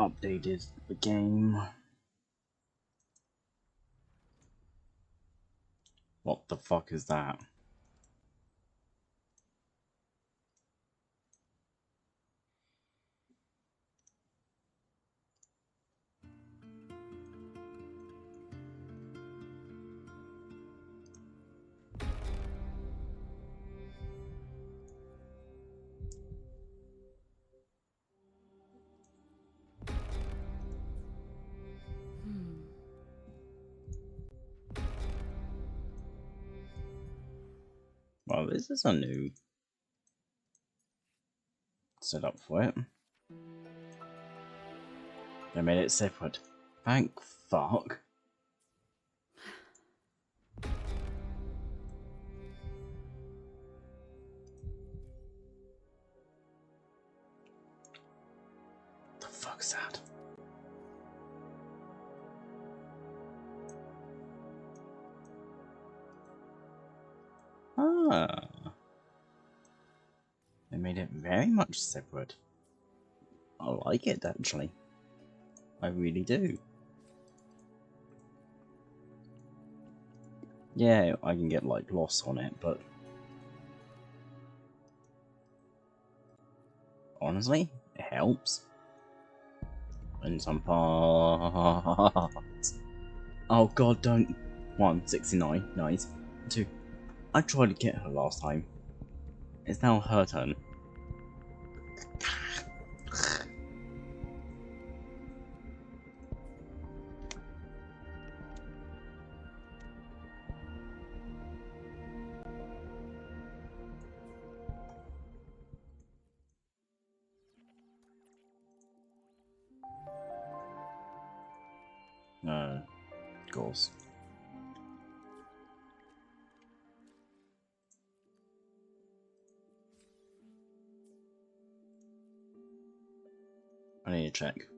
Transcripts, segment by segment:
updated the game. What the fuck is that? Well, this is a new setup for it. They made it separate. Thank fuck. The fuck's that? Ah. They made it very much separate. I like it, actually. I really do. Yeah, I can get, like, lost on it, but... honestly, it helps. In some parts. Oh god, don't. 1, 69, nice. 2, I tried to get her last time. It's now her turn. Of course. I need to check.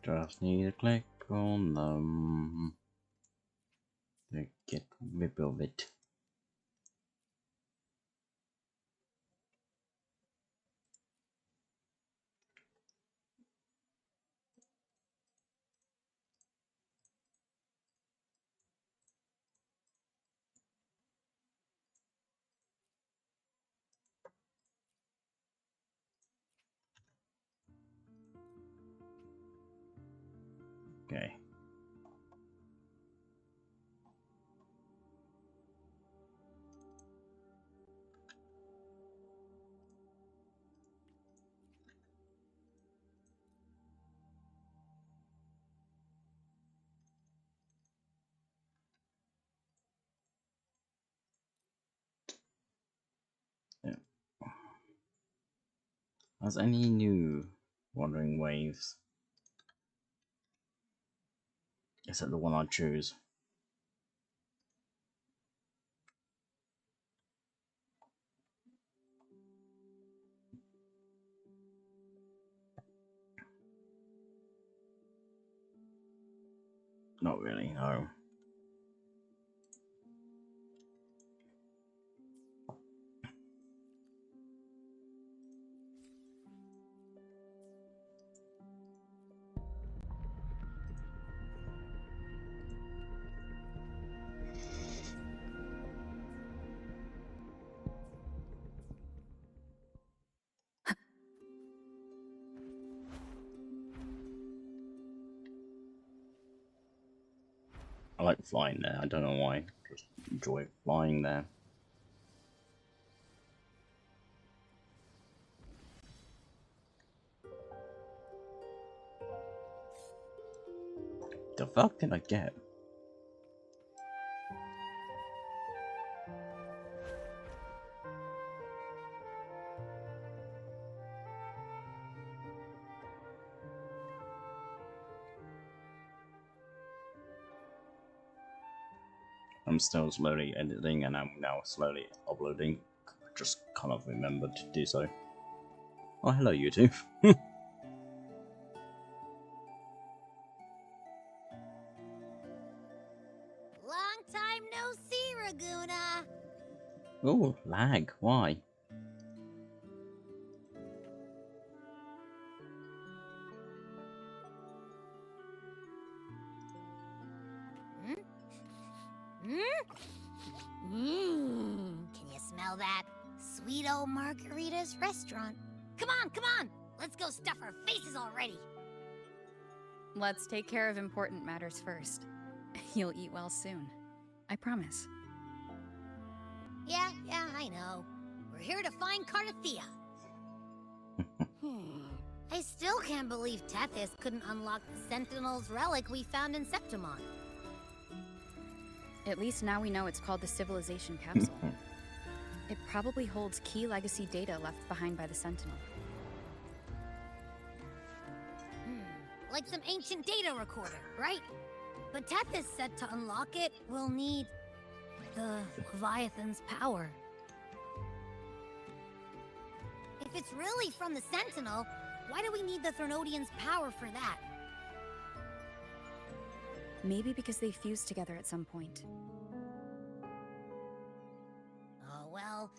Just need to click on them to get rid of it. Okay. Yeah. Has any new Wandering Waves? Is that the one I choose? Not really, no. I like flying there, I don't know why. Just enjoy flying there. The fuck did I get? I'm still slowly editing and I'm now slowly uploading. Just kind of remembered to do so. Oh, hello, you two. Long time no see, Raguna. Oh, lag. Why? Can you smell that? Sweet old Margarita's restaurant. Come on! Let's go stuff our faces already. Let's take care of important matters first. You'll eat well soon. I promise. Yeah, I know. We're here to find Cardathea. I still can't believe Tethys couldn't unlock the Sentinel's relic we found in Septimon. At least now we know it's called the Civilization Capsule. It probably holds key legacy data left behind by the Sentinel. Like some ancient data recorder, right? But Tethys said to unlock it, we'll need the Leviathan's power. If it's really from the Sentinel, why do we need the Threnodian's power for that? Maybe because they fused together at some point. Oh, well,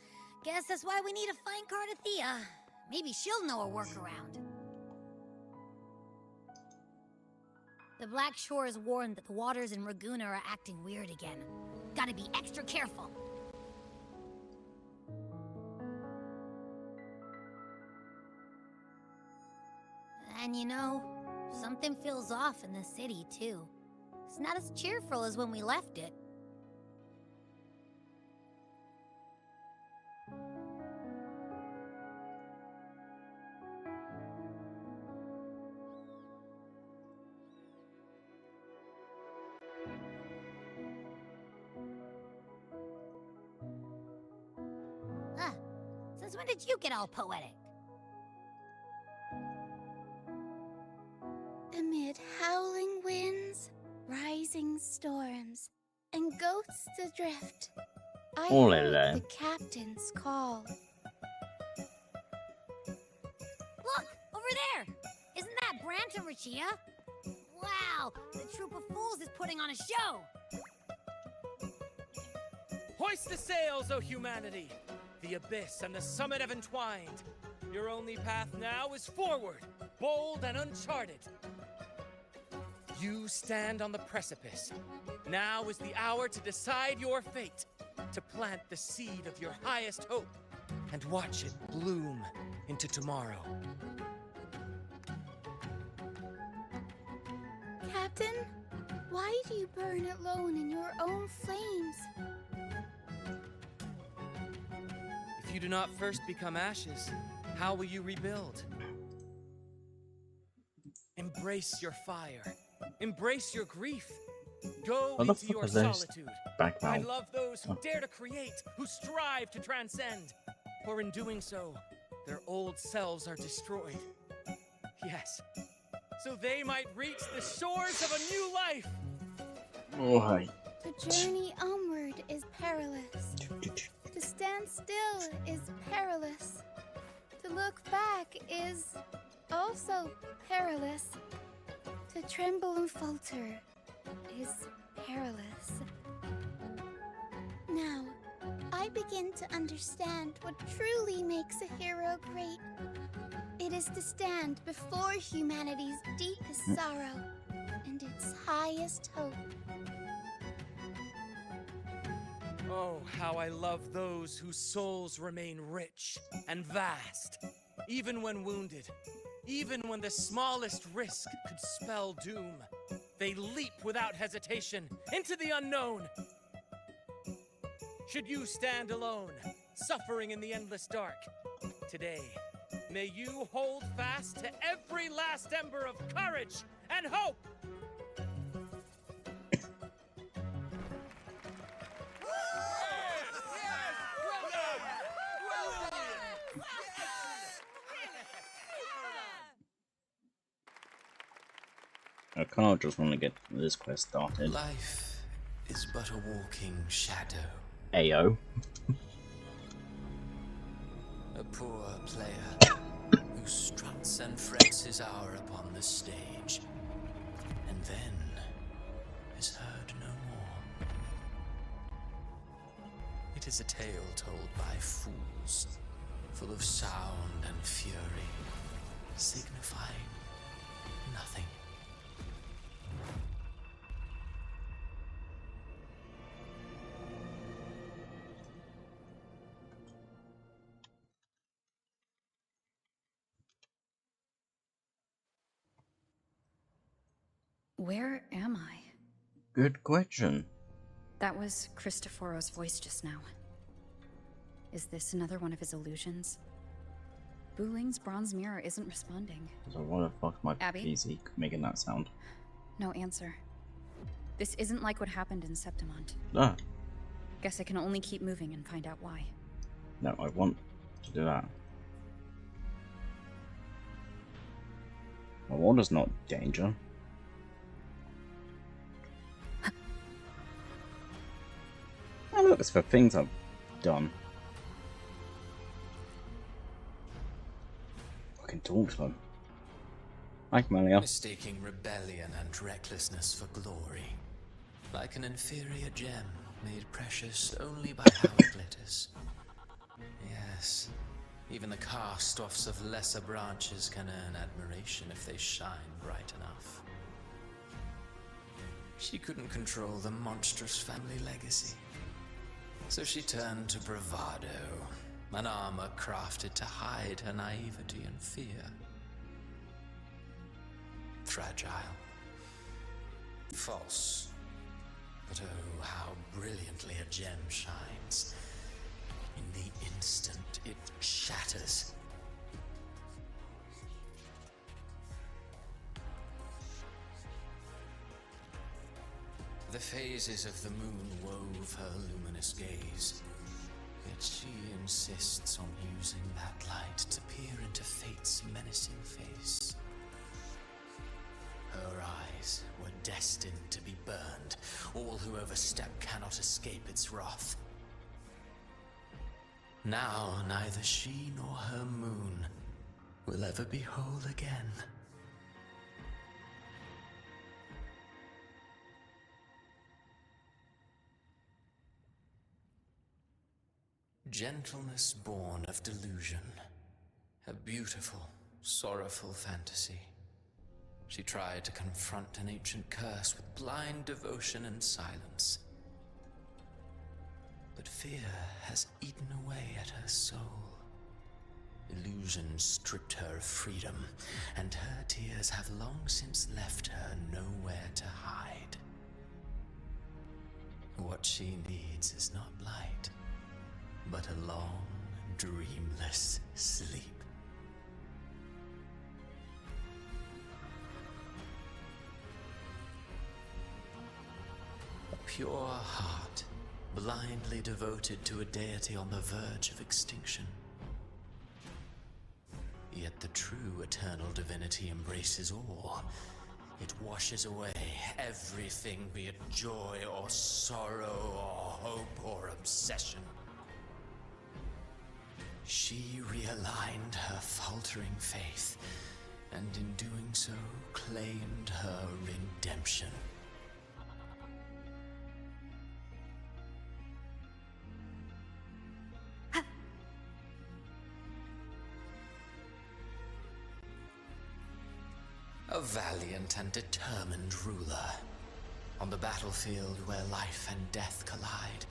guess that's why we need to find Cardathea. Maybe she'll know a workaround. The Black Shore has warned that the waters in Raguna are acting weird again. Gotta be extra careful. And you know, something feels off in the city, too. It's not as cheerful as when we left it. Since when did you get all poetic? Amid howling winds, rising storms, and ghosts adrift, I heard the captain's call. Look! Over there! Isn't that Brant and Rachia? Wow! The troop of fools is putting on a show! Hoist the sails, O humanity! The abyss and the summit have entwined. Your only path now is forward, bold and uncharted. You stand on the precipice. Now is the hour to decide your fate, to plant the seed of your highest hope, and watch it bloom into tomorrow. Captain, why do you burn alone in your own flames? If you do not first become ashes, how will you rebuild? Embrace your fire. Embrace your grief. Go into your solitude. I love those who dare to create, who strive to transcend. For in doing so, their old selves are destroyed. Yes, so they might reach the shores of a new life. Oh, hi. The journey onward is perilous. To stand still is perilous. To look back is also perilous. To tremble and falter is perilous. Now, I begin to understand what truly makes a hero great. It is to stand before humanity's deepest sorrow and its highest hope. Oh, how I love those whose souls remain rich and vast, even when wounded, even when the smallest risk could spell doom. They leap without hesitation into the unknown. Should you stand alone, suffering in the endless dark, today, may you hold fast to every last ember of courage and hope. I kind of just want to get this quest started. Life is but a walking shadow. Ayo. A poor player who struts and frets his hour upon the stage, and then is heard no more. It is a tale told by fools, full of sound and fury, signifying nothing. Where am I? Good question. That was Cristoforo's voice just now. Is this another one of his illusions? Buling's bronze mirror isn't responding. So what the fuck my Abby? PC making that sound? No answer. This isn't like what happened in Septimont. Ah, Guess I can only keep moving and find out why. no, I want to do that. My water's not danger. Oh look, it's for things I've done. I can talk to them. Hi, Malia. Mistaking rebellion and recklessness for glory, like an inferior gem made precious only by how it glitters. Yes, even the cast-offs of lesser branches can earn admiration if they shine bright enough. She couldn't control the monstrous family legacy, so she turned to bravado, an armor crafted to hide her naivety and fear. Fragile. False. But oh, how brilliantly a gem shines. In the instant it shatters. The phases of the moon wove her luminous gaze. Yet she insists on using that light to peer into fate's menacing face. Her eyes were destined to be burned. All who overstep cannot escape its wrath. Now neither she nor her moon will ever be whole again. Gentleness born of delusion. A beautiful, sorrowful fantasy. She tried to confront an ancient curse with blind devotion and silence. But fear has eaten away at her soul. Illusion stripped her of freedom, and her tears have long since left her nowhere to hide. What she needs is not light, but a long, dreamless sleep. A pure heart, blindly devoted to a deity on the verge of extinction. Yet the true eternal divinity embraces all. It washes away everything, be it joy or sorrow or hope or obsession. She realigned her faltering faith, and in doing so, claimed her redemption. A valiant and determined ruler. On the battlefield where life and death collide,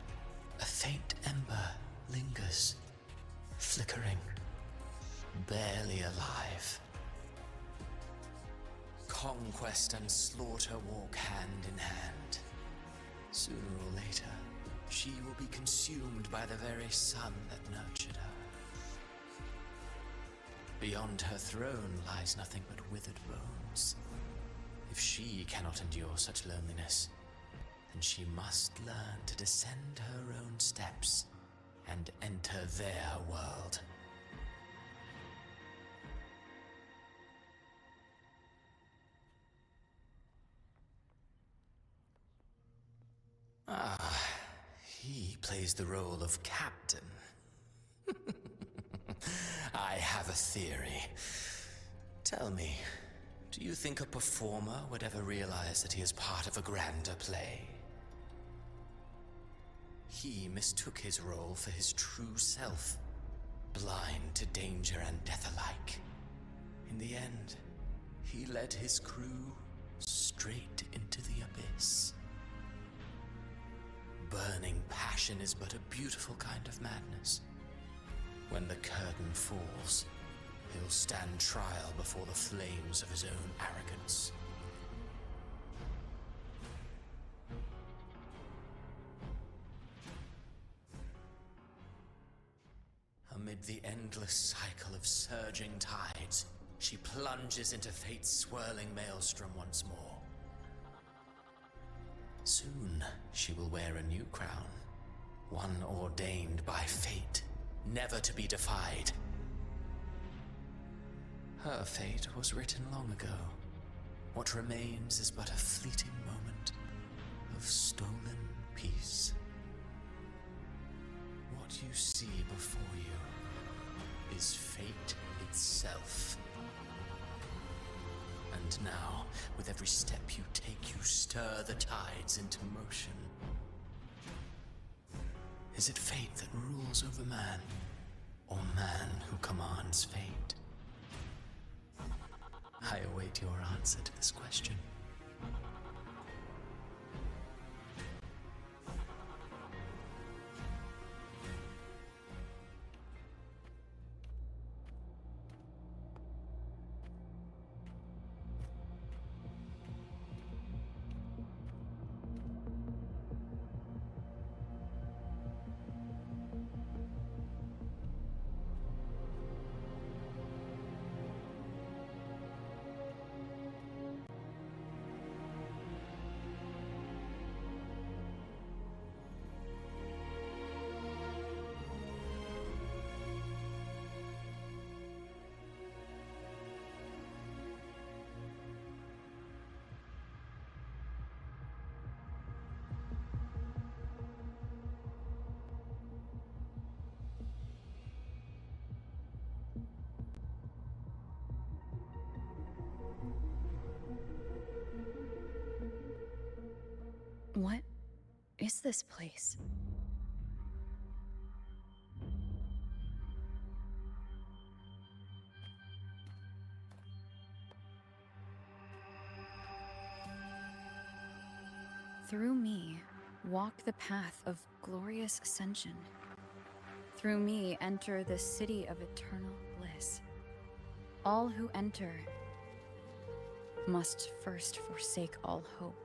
a faint ember lingers, flickering, barely alive. Conquest and slaughter walk hand in hand. Sooner or later, she will be consumed by the very sun that nurtured her. Beyond her throne lies nothing but withered bones. If she cannot endure such loneliness, then she must learn to descend her own steps and enter their world. Ah, he plays the role of captain. I have a theory. Tell me, do you think a performer would ever realize that he is part of a grander play? He mistook his role for his true self, blind to danger and death alike. In the end, he led his crew straight into the abyss. Burning passion is but a beautiful kind of madness. When the curtain falls, he'll stand trial before the flames of his own arrogance. Amid the endless cycle of surging tides, she plunges into fate's swirling maelstrom once more. Soon, she will wear a new crown, one ordained by fate, never to be defied. Her fate was written long ago. What remains is but a fleeting moment of stolen peace. What you see before you is fate itself. And now, with every step you take, you stir the tides into motion. Is it fate that rules over man, or man who commands fate? I await your answer to this question. What is this place? Through me, walk the path of glorious ascension. Through me, enter the city of eternal bliss. All who enter must first forsake all hope.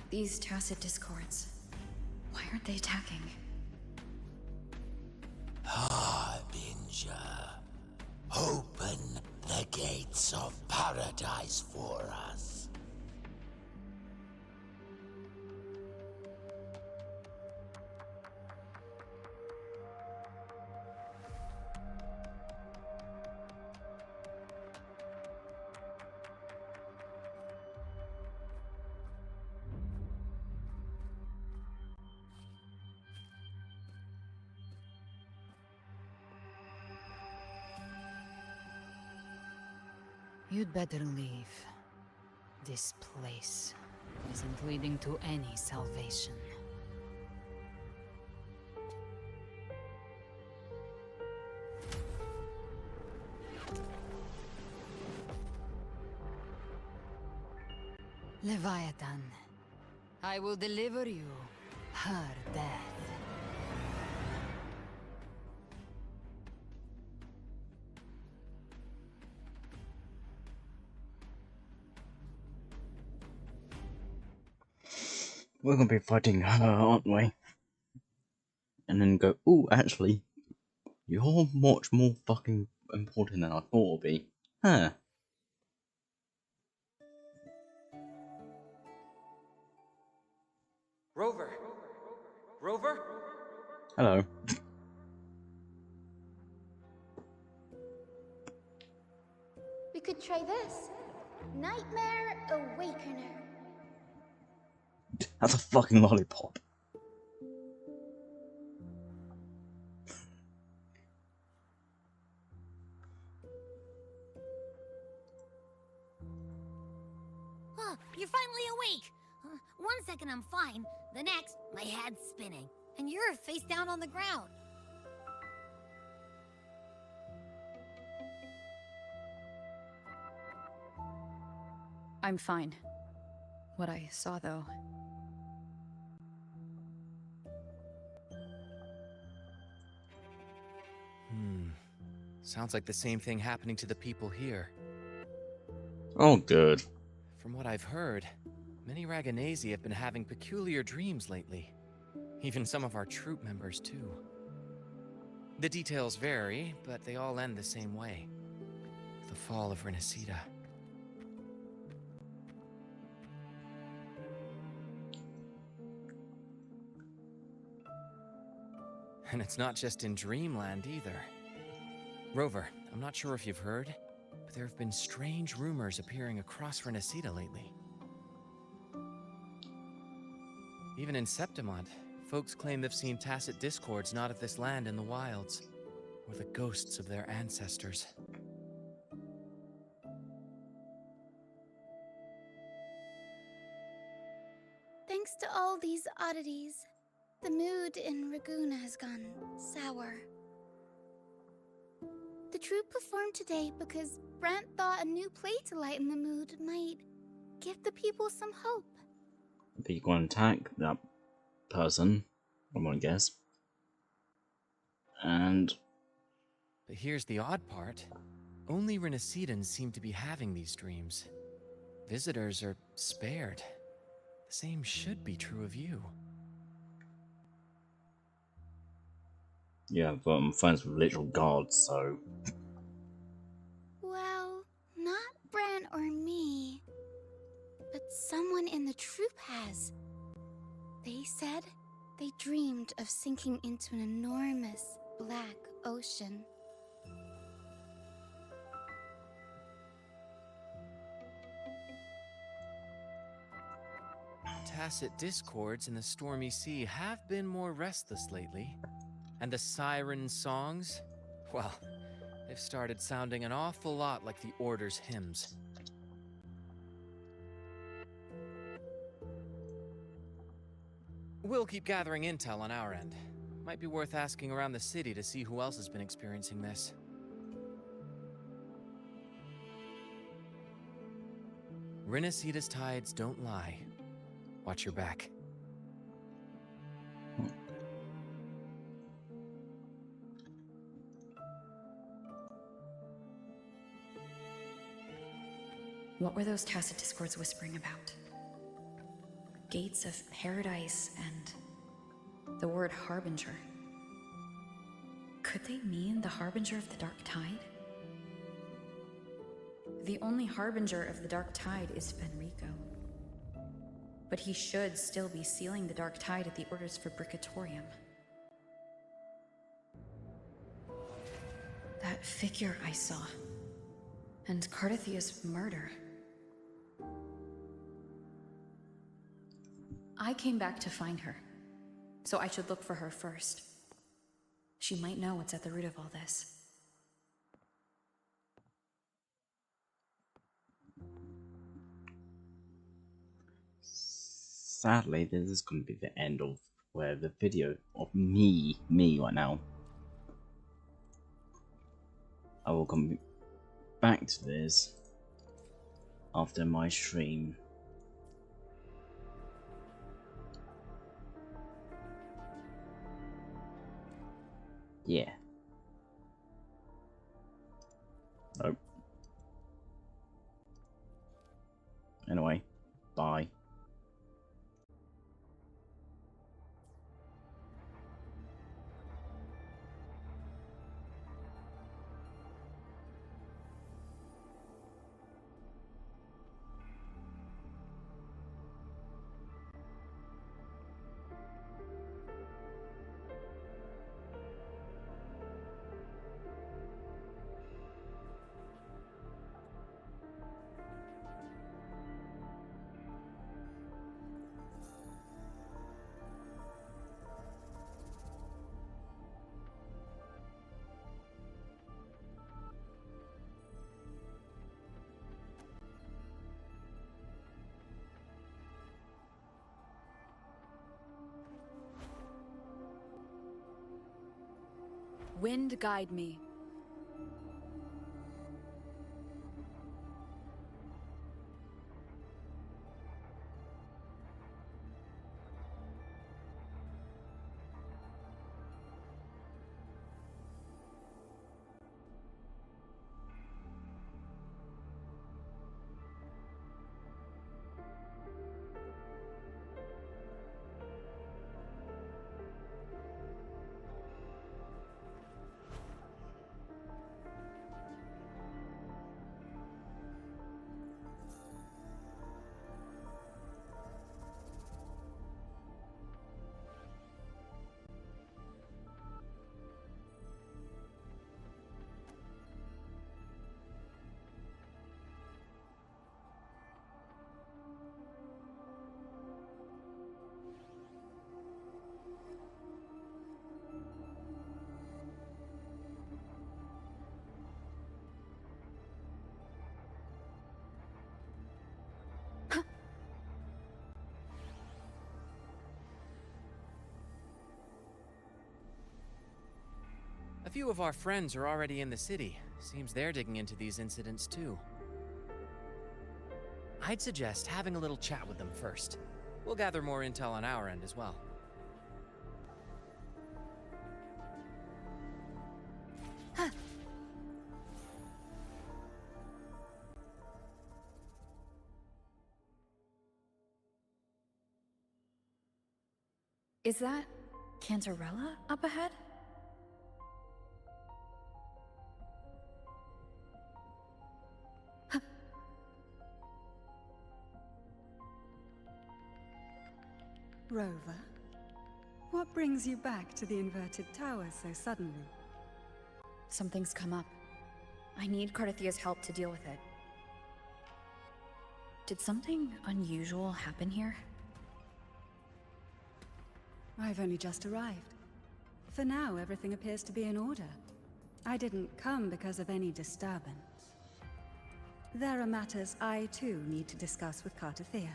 These tacit discords, why aren't they attacking? Harbinger, open the gates of paradise for us. You'd better leave. This place isn't leading to any salvation. Leviathan, I will deliver you her death. We're gonna be fighting her, aren't we? And then go, oh, actually, you're much more fucking important than I thought it'd be. Huh. Rover! Rover? Hello. We could try this. None Nightmare Awakener. That's a fucking lollipop. Oh, you're finally awake. 1 second I'm fine. The next, my head's spinning. And you're face down on the ground. I'm fine. What I saw, though. Sounds like the same thing happening to the people here. Oh, good. From what I've heard, many Raganesi have been having peculiar dreams lately. Even some of our troop members, too. The details vary, but they all end the same way. The fall of Renacida. And it's not just in Dreamland either. Rover, I'm not sure if you've heard, but there have been strange rumors appearing across Renacida lately. Even in Septimont, folks claim they've seen tacit discords not of this land in the wilds, or the ghosts of their ancestors. Thanks to all these oddities, the mood in Raguna has gone sour. The troupe performed today because Brant thought a new play to lighten the mood might give the people some hope. But you go and attack that person, I'm gonna guess. And But here's the odd part. Only Renacidans seem to be having these dreams. Visitors are spared. The same should be true of you. yeah, but I'm friends with literal gods, so Well, not Bran or me, but someone in the troupe has. They said they dreamed of sinking into an enormous black ocean. Tacit discords in the stormy sea have been more restless lately. And the siren songs? Well, they've started sounding an awful lot like the Order's hymns. We'll keep gathering intel on our end. Might be worth asking around the city to see who else has been experiencing this. Renacida's tides don't lie. Watch your back. What were those tacit discords whispering about? Gates of paradise and the word harbinger. Could they mean the harbinger of the dark tide? The only harbinger of the dark tide is Fenrico. But he should still be sealing the dark tide at the Order's Fabricatorium. That figure I saw. And Cardathia's murder. I came back to find her, so I should look for her first. She might know what's at the root of all this. sadly this is going to be the end of where the video of me right now. I will come back to this after my stream. Yeah. Nope. Anyway, bye. Wind guide me. A few of our friends are already in the city. Seems they're digging into these incidents too. I'd suggest having a little chat with them first. We'll gather more intel on our end as well. Is that Cantarella up ahead? Rover, what brings you back to the inverted tower so suddenly? Something's come up. I need Cardathia's help to deal with it. Did something unusual happen here? I've only just arrived. For now, everything appears to be in order. I didn't come because of any disturbance. There are matters I too need to discuss with Cardathia.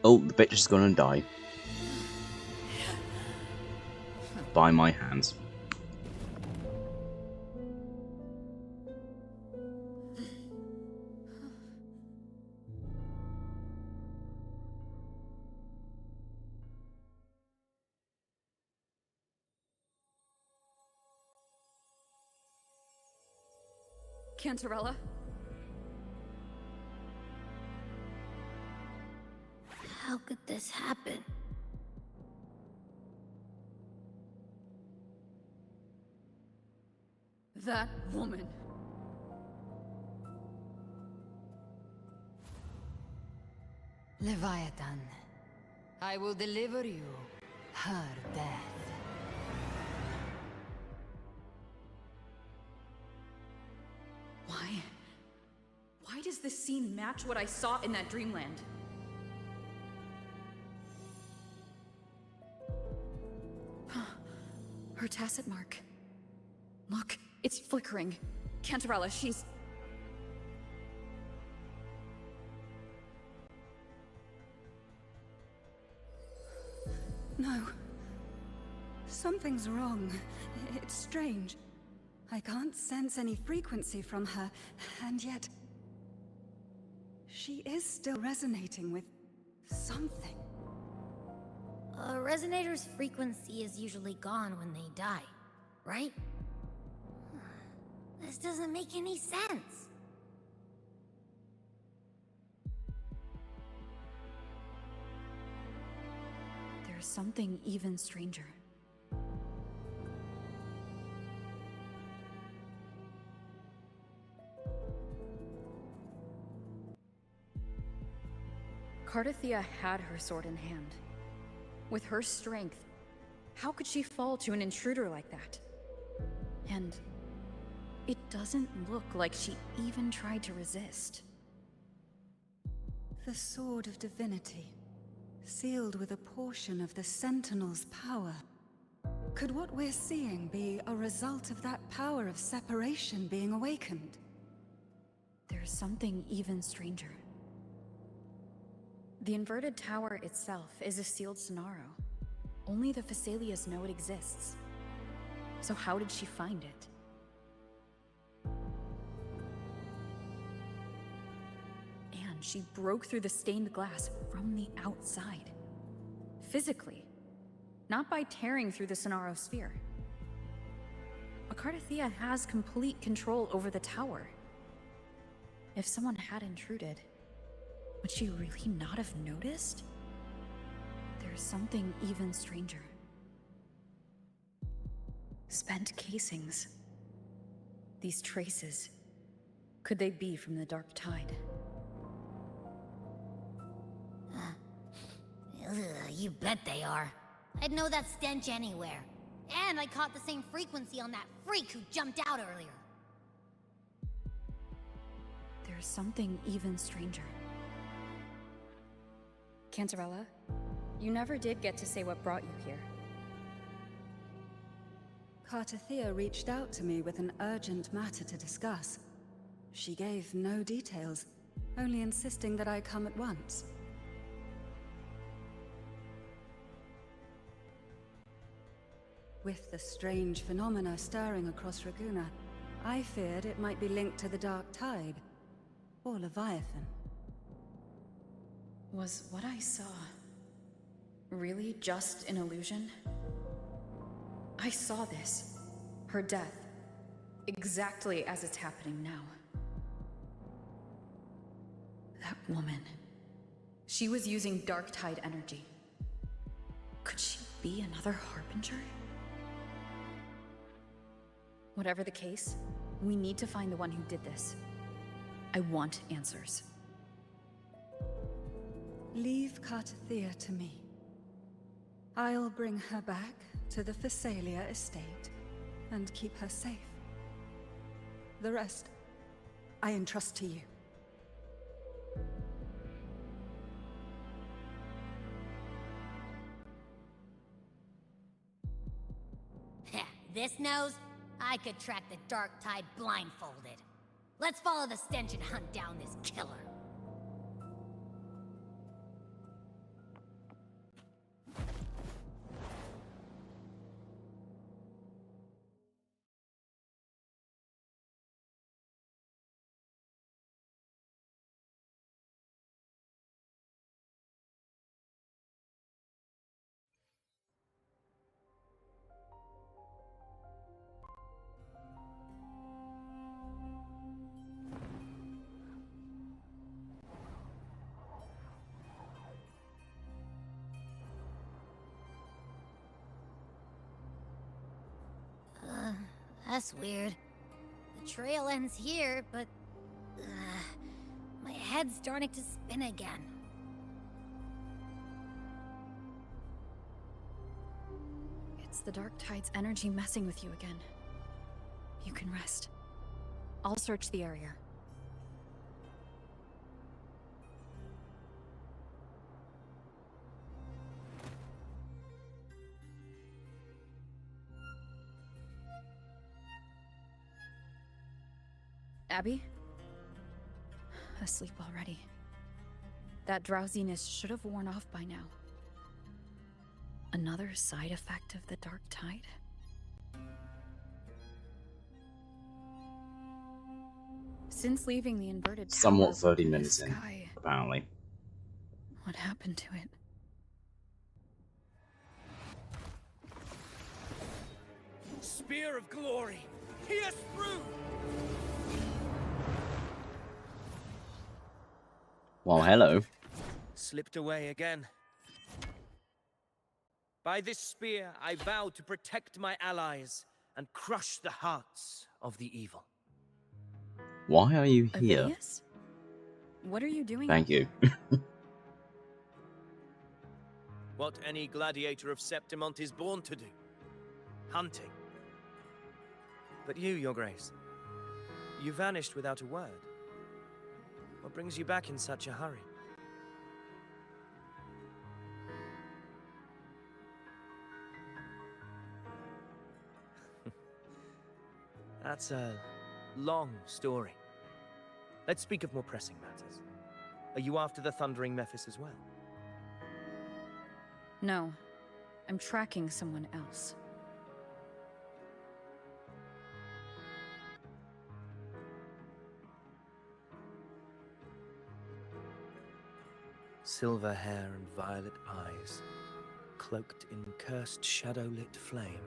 Oh, the bitch is gonna die. By my hands. Cantarella? How could this happen? That woman. Leviathan, I will deliver you her death. Why? Why does this scene match what I saw in that dreamland? Her tacit mark. Look, it's flickering. Cantarella, she's... No. Something's wrong. It's strange. I can't sense any frequency from her, and yet... she is still resonating with something. A resonator's frequency is usually gone when they die, right? This doesn't make any sense. There's something even stranger. Cardathia had her sword in hand. With her strength, how could she fall to an intruder like that? And it doesn't look like she even tried to resist. The Sword of Divinity, sealed with a portion of the Sentinel's power. Could what we're seeing be a result of that power of separation being awakened? There's something even stranger. The inverted tower itself is a sealed Sonaro. Only the Phasalias know it exists. So how did she find it? And she broke through the stained glass from the outside. Physically. Not by tearing through the Sonaro sphere. Akardathea has complete control over the tower. If someone had intruded, would she really not have noticed? There's something even stranger. Spent casings. These traces. Could they be from the Dark Tide? You bet they are. I'd know that stench anywhere. And I caught the same frequency on that freak who jumped out earlier. There's something even stranger. Cantarella, you never did get to say what brought you here. Kartathea reached out to me with an urgent matter to discuss. She gave no details, only insisting that I come at once. With the strange phenomena stirring across Raguna, I feared it might be linked to the Dark Tide, or Leviathan. Was what I saw really just an illusion? I saw this, her death, exactly as it's happening now. That woman, she was using Dark Tide energy. Could she be another Harbinger? Whatever the case, we need to find the one who did this. I want answers. Leave Kartathea to me. I'll bring her back to the Phasalia estate and keep her safe. The rest, I entrust to you. This nose? I could track the Dark Tide blindfolded. Let's follow the stench and hunt down this killer. That's weird. The trail ends here, but... my head's starting to spin again. It's the Dark Tide's energy messing with you again. You can rest. I'll search the area. Abby? Asleep already. That drowsiness should have worn off by now. Another side effect of the Dark Tide? Since leaving the inverted tower, Somewhat 30 the minutes in, sky, apparently. what happened to it? Spear of glory! Pierce through! Well, hello. Slipped away again. By this spear, I vow to protect my allies and crush the hearts of the evil. Why are you here? Avidius? What are you doing? Thank you. What any gladiator of Septimont is born to do. Hunting. But you, Your Grace, you vanished without a word. What brings you back in such a hurry? That's a long story. Let's speak of more pressing matters. Are you after the Thundering Mephis as well? No, I'm tracking someone else. Silver hair and violet eyes, cloaked in cursed shadow-lit flame.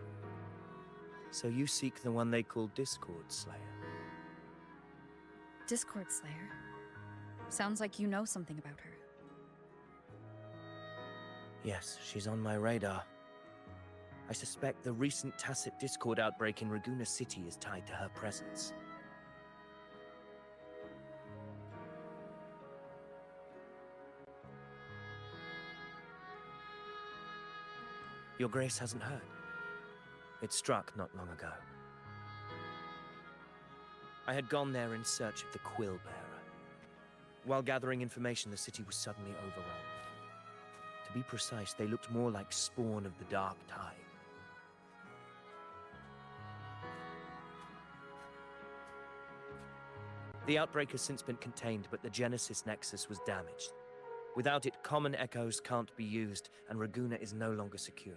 So you seek the one they call Discord Slayer. Discord Slayer? Sounds like you know something about her. Yes, she's on my radar. I suspect the recent tacit Discord outbreak in Raguna City is tied to her presence. Your Grace hasn't heard. It struck not long ago. I had gone there in search of the Quill Bearer. While gathering information, the city was suddenly overrun. To be precise, they looked more like spawn of the Dark Tide. The outbreak has since been contained, but the Genesis Nexus was damaged. Without it, common echoes can't be used, and Raguna is no longer secure.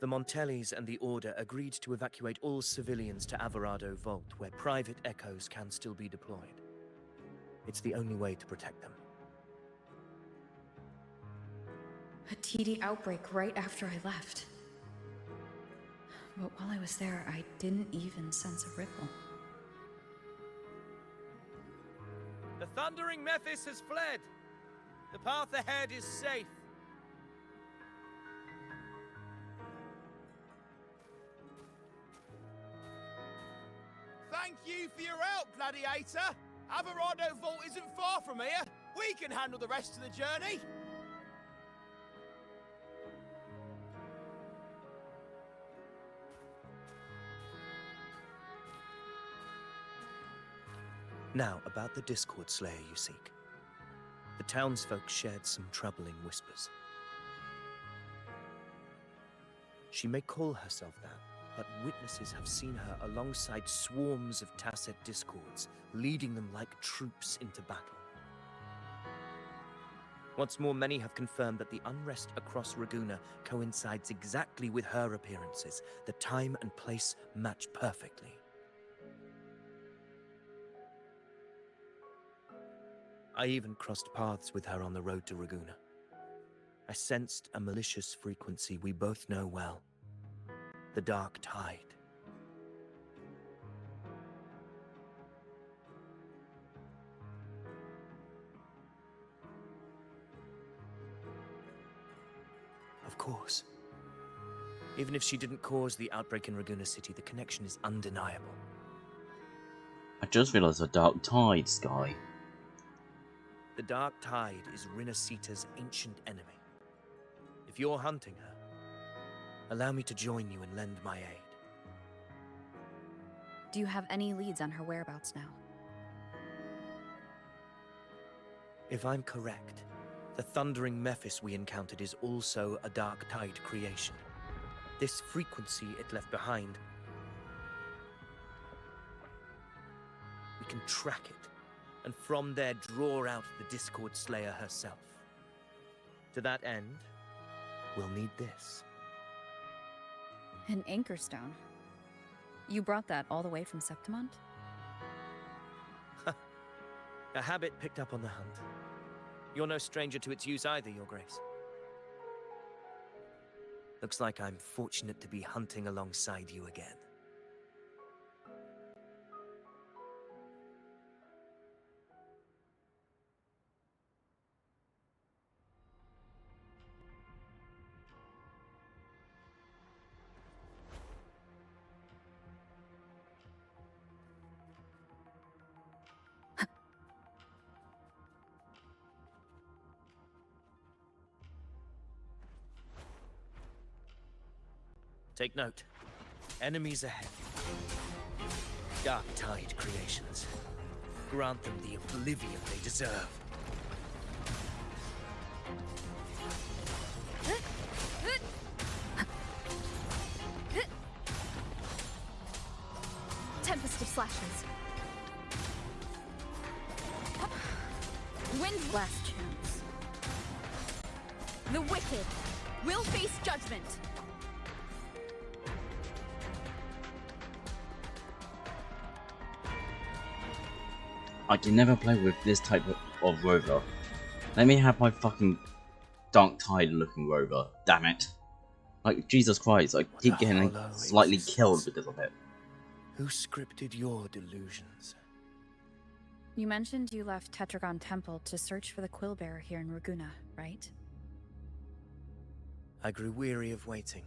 The Montellis and the Order agreed to evacuate all civilians to Averado Vault, where private echoes can still be deployed. It's the only way to protect them. A TD outbreak right after I left. But while I was there, I didn't even sense a ripple. The Thundering Mephis has fled! The path ahead is safe. Thank you for your help, Gladiator! Averado Vault isn't far from here. We can handle the rest of the journey. Now, about the Discord Slayer you seek. The townsfolk shared some troubling whispers. She may call herself that, but witnesses have seen her alongside swarms of tacit discords, leading them like troops into battle. What's more, many have confirmed that the unrest across Raguna coincides exactly with her appearances. The time and place match perfectly. I even crossed paths with her on the road to Raguna. I sensed a malicious frequency we both know well. The Dark Tide. Of course. Even if she didn't cause the outbreak in Raguna City, the connection is undeniable. I just realised a dark tide, Sky. The Dark Tide is Rinasita's ancient enemy. If you're hunting her, allow me to join you and lend my aid. Do you have any leads on her whereabouts now? If I'm correct, the Thundering Mephis we encountered is also a Dark Tide creation. This frequency it left behind, we can track it, and from there draw out the Discord Slayer herself. To that end, we'll need this. An anchor stone. You brought that all the way from Septimont? A habit picked up on the hunt. You're no stranger to its use either, Your Grace. Looks like I'm fortunate to be hunting alongside you again. Take note. Enemies ahead. Dark Tide creations. Grant them the oblivion they deserve. Tempest of slashes. Wind last chance. The wicked will face judgment. I can never play with this type of rover. Let me have my fucking Dark Tide looking rover. Damn it. Like, Jesus Christ, I keep getting slightly killed because of it. Who scripted your delusions? You mentioned you left Tetragon Temple to search for the Quillbearer here in Raguna, right? I grew weary of waiting.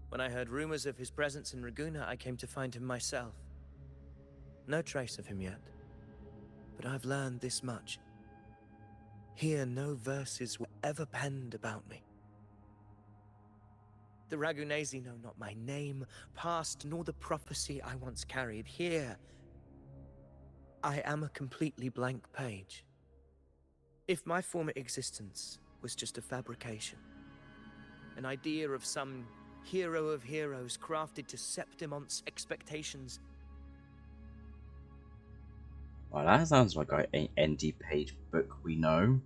When I heard rumors of his presence in Raguna, I came to find him myself. No trace of him yet, but I've learned this much. Here, no verses were ever penned about me. The Ragunesi know not my name, past, nor the prophecy I once carried. Here, I am a completely blank page. If my former existence was just a fabrication, an idea of some hero of heroes crafted to Septimon's expectations, Well, that sounds like an ND page book we know.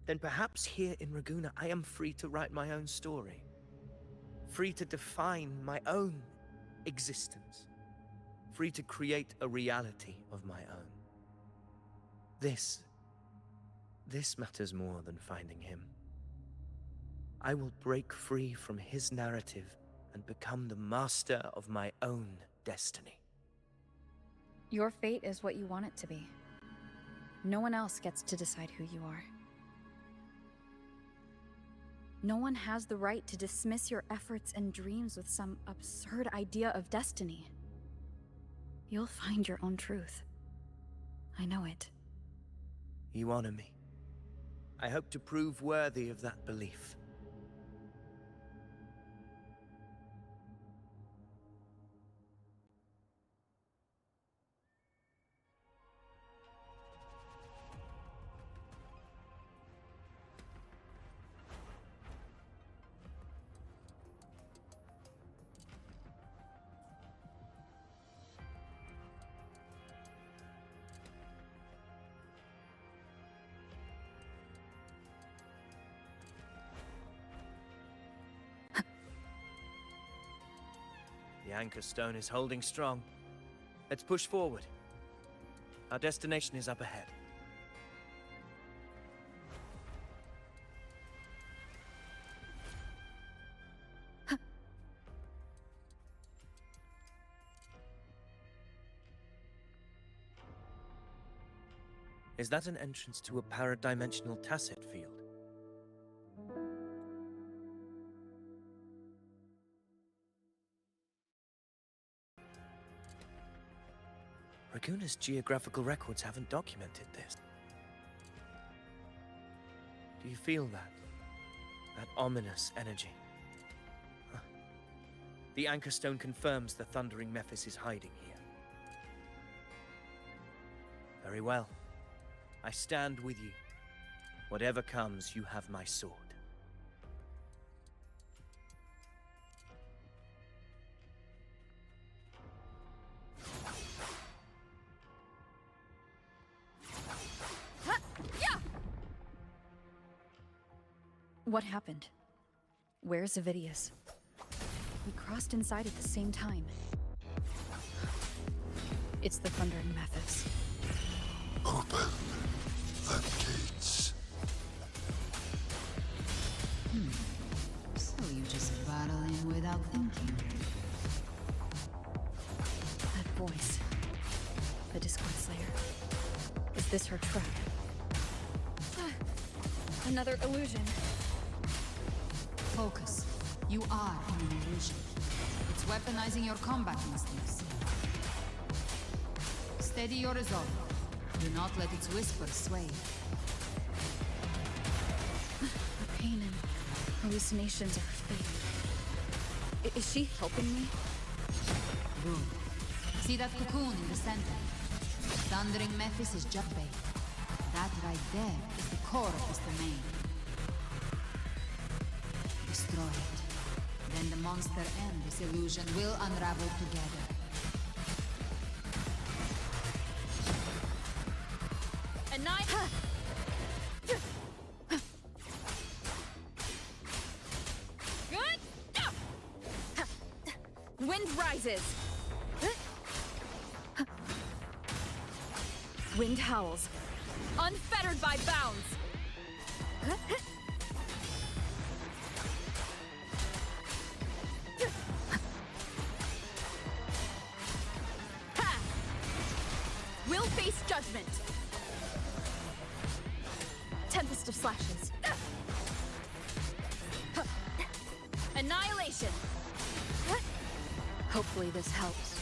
then perhaps here in Raguna I am free to write my own story. Free to define my own existence. Free to create a reality of my own. This matters more than finding him. I will break free from his narrative and become the master of my own destiny. Your fate is what you want it to be. No one else gets to decide who you are. No one has the right to dismiss your efforts and dreams with some absurd idea of destiny. You'll find your own truth. I know it. You honor me. I hope to prove worthy of that belief. The anchor stone is holding strong. Let's push forward. Our destination is up ahead. Is that an entrance to a paradimensional tacit field? Raguna's geographical records haven't documented this. Do you feel that? That ominous energy? Huh. The anchor stone confirms the thundering Mephis is hiding here. Very well. I stand with you. Whatever comes, you have my sword. What happened? Where's Avidius? We crossed inside at the same time. It's the thundering Mephis. Open the gates. So you just barrel in without thinking. That voice. The Discord Slayer. Is this her trap? Another illusion. Focus. You are in an illusion. It's weaponizing your combat instincts. Steady your resolve. Do not let its whispers sway. The pain and Hallucinations are fading. Is she helping me? Good. See that cocoon in the center? Thundering Mephis is just bait. That right there is the core of his domain. Destroy it. Then the monster and this illusion will unravel together. And I... Good! Wind rises! Wind howls, unfettered by bounds! Ha! Will face judgment! Tempest of slashes. Annihilation! Hopefully this helps.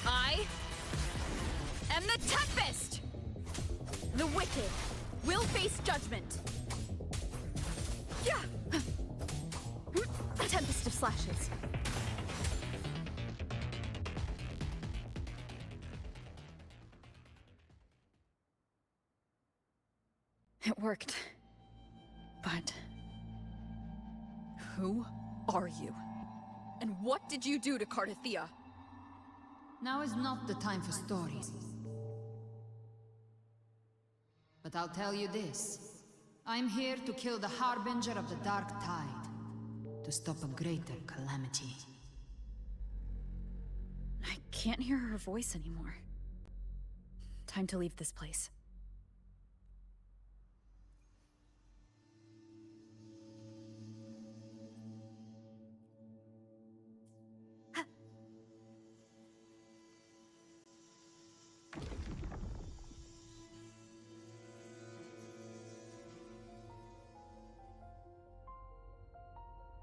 I am the Tempest! The wicked will face judgment. Yeah. Tempest of slashes. It worked. But who are you? And what did you do to Cardathea? Now is not the time for stories. But I'll tell you this. I'm here to kill the Harbinger of the Dark Tide. To stop a greater calamity. I can't hear her voice anymore. Time to leave this place.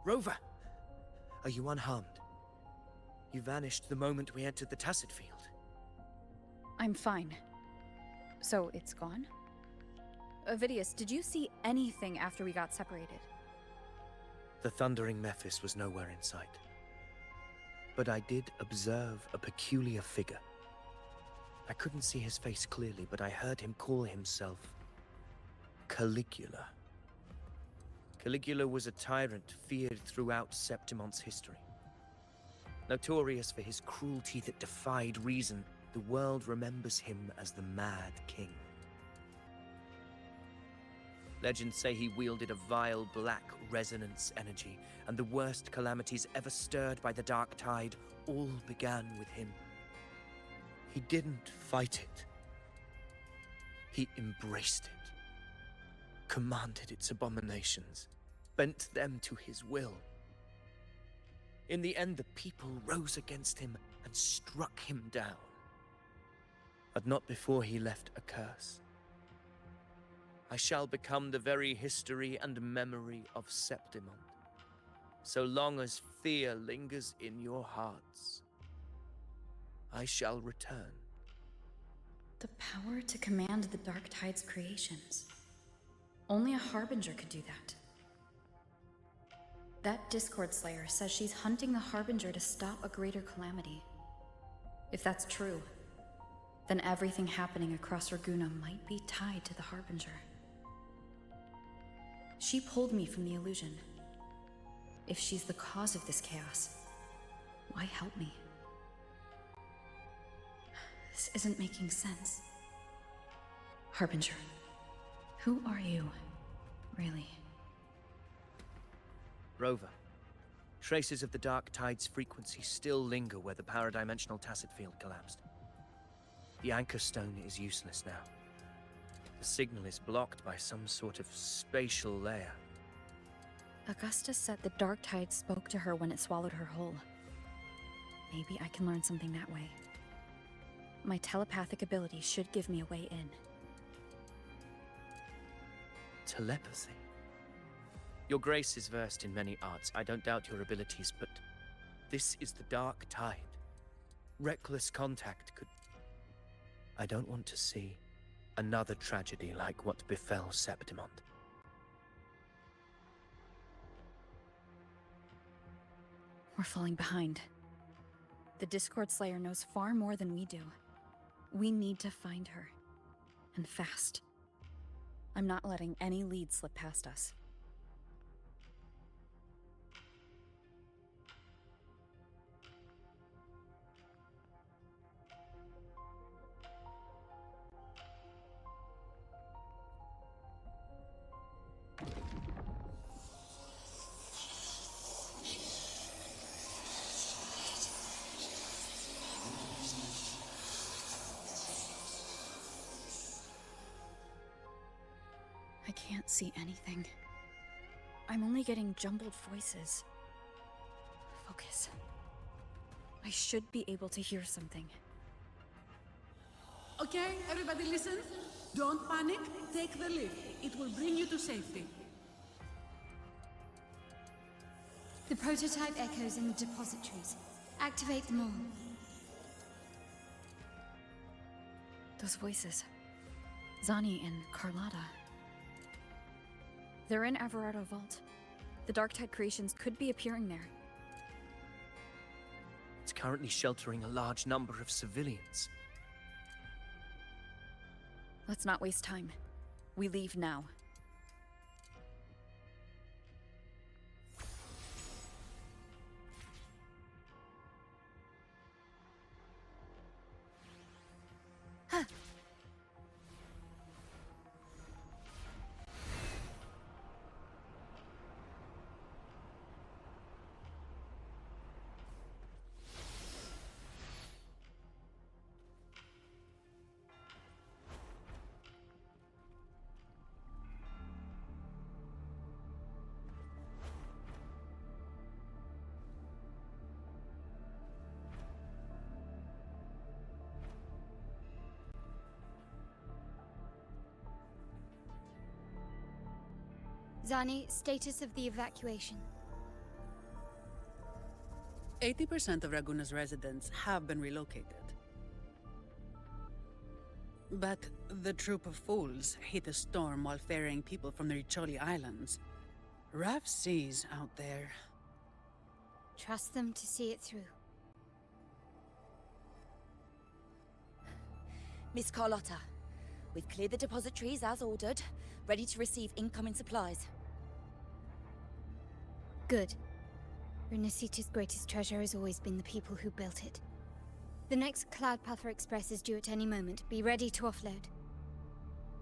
Rover! Are you unharmed? You vanished the moment we entered the Tacit Field. I'm fine. So, it's gone? Avidius, did you see anything after we got separated? The thundering Mephis was nowhere in sight. But I did observe a peculiar figure. I couldn't see his face clearly, but I heard him call himself Caligula. Caligula was a tyrant feared throughout Septimon's history. Notorious for his cruelty that defied reason, the world remembers him as the Mad King. Legends say he wielded a vile black resonance energy, and the worst calamities ever stirred by the Dark Tide all began with him. He didn't fight it. He embraced it, commanded its abominations, bent them to his will. In the end, the people rose against him and struck him down. But not before he left a curse. I shall become the very history and memory of Septimon, so long as fear lingers in your hearts. I shall return. The power to command the Dark Tide's creations. Only a Harbinger could do that. That Discord Slayer says she's hunting the Harbinger to stop a greater calamity. If that's true, then everything happening across Raguna might be tied to the Harbinger. She pulled me from the illusion. If she's the cause of this chaos, why help me? This isn't making sense. Harbinger, who are you, really? Rover, traces of the Dark Tide's frequency still linger where the paradimensional Tacit Field collapsed. The Anchor Stone is useless now. The signal is blocked by some sort of spatial layer. Augusta said the Dark Tide spoke to her when it swallowed her whole. Maybe I can learn something that way. My telepathic ability should give me a way in. Telepathy? Your Grace is versed in many arts. I don't doubt your abilities, but this is the Dark Tide. Reckless contact could... I don't want to see another tragedy like what befell Septimon. We're falling behind. The Discord Slayer knows far more than we do. We need to find her. And fast. I'm not letting any lead slip past us. I can't see anything. I'm only getting jumbled voices. Focus. I should be able to hear something. Okay, everybody listen. Don't panic. Take the lift. It will bring you to safety. The prototype echoes in the depositories. Activate them all. Those voices. Zani and Carlotta. They're in Everardo Vault. The Darktide creations could be appearing there. It's currently sheltering a large number of civilians. Let's not waste time. We leave now. Zani, status of the evacuation. 80% of Raguna's residents have been relocated. But the troop of fools hit a storm while ferrying people from the Riccioli Islands. Rough seas out there. Trust them to see it through. Miss Carlotta, we've cleared the depositories as ordered, ready to receive incoming supplies. Good. Renacita's greatest treasure has always been the people who built it. The next Cloudpather Express is due at any moment. Be ready to offload.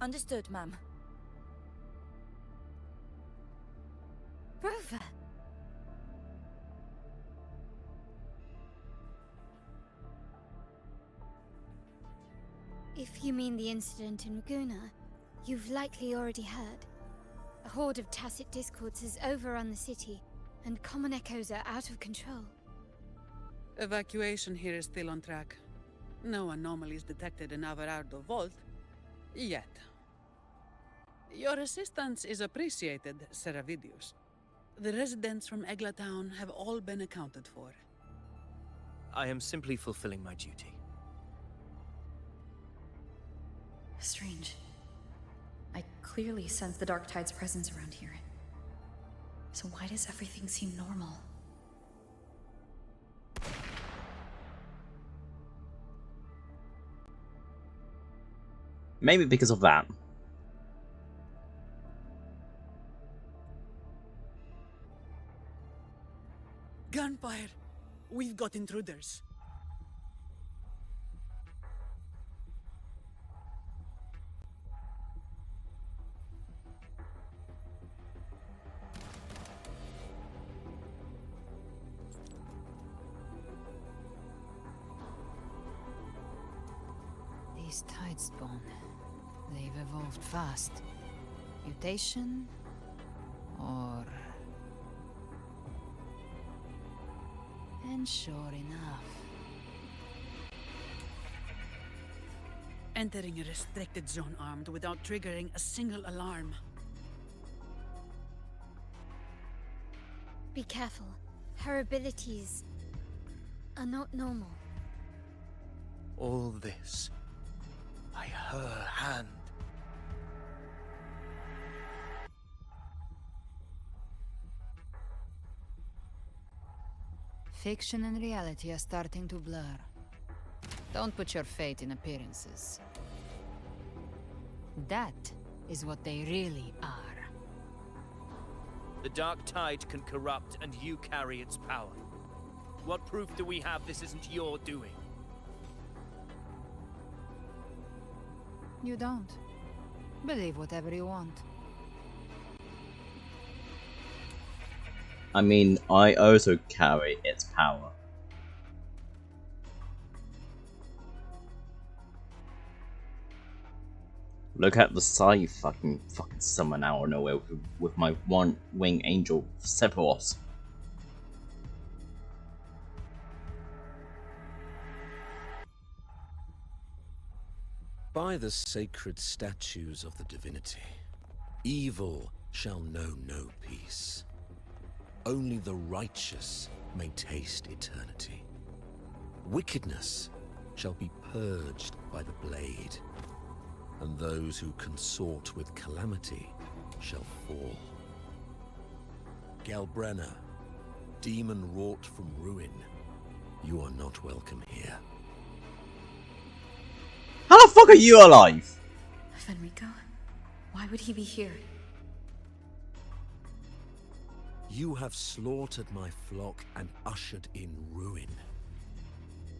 Understood, ma'am. Rover! If you mean the incident in Raguna, you've likely already heard. A horde of tacit discords has overrun the city, and common echoes are out of control. Evacuation here is still on track. No anomalies detected in Everardo Vault. Yet. Your assistance is appreciated, Seravidius. The residents from Eglatown have all been accounted for. I am simply fulfilling my duty. Strange. I clearly sense the Darktide's presence around here. So why does everything seem normal? Maybe because of that. Gunfire! We've got intruders. These Tidespawn, they've evolved fast. Mutation? Or... And sure enough... Entering a restricted zone armed without triggering a single alarm. Be careful. Her abilities are not normal. All this by her hand. Fiction and reality are starting to blur. Don't put your faith in appearances. That is what they really are. The dark tide can corrupt, and you carry its power. What proof do we have this isn't your doing? You don't. Believe whatever you want. I mean, I also carry its power. Look at the side fucking summon out of nowhere with my one-wing angel Sephiroth. By the sacred statues of the divinity, evil shall know no peace. Only the righteous may taste eternity. Wickedness shall be purged by the blade, and those who consort with calamity shall fall. Galbrenna, demon wrought from ruin, you are not welcome here. How the fuck are you alive? Fenrico? Why would he be here? You have slaughtered my flock and ushered in ruin.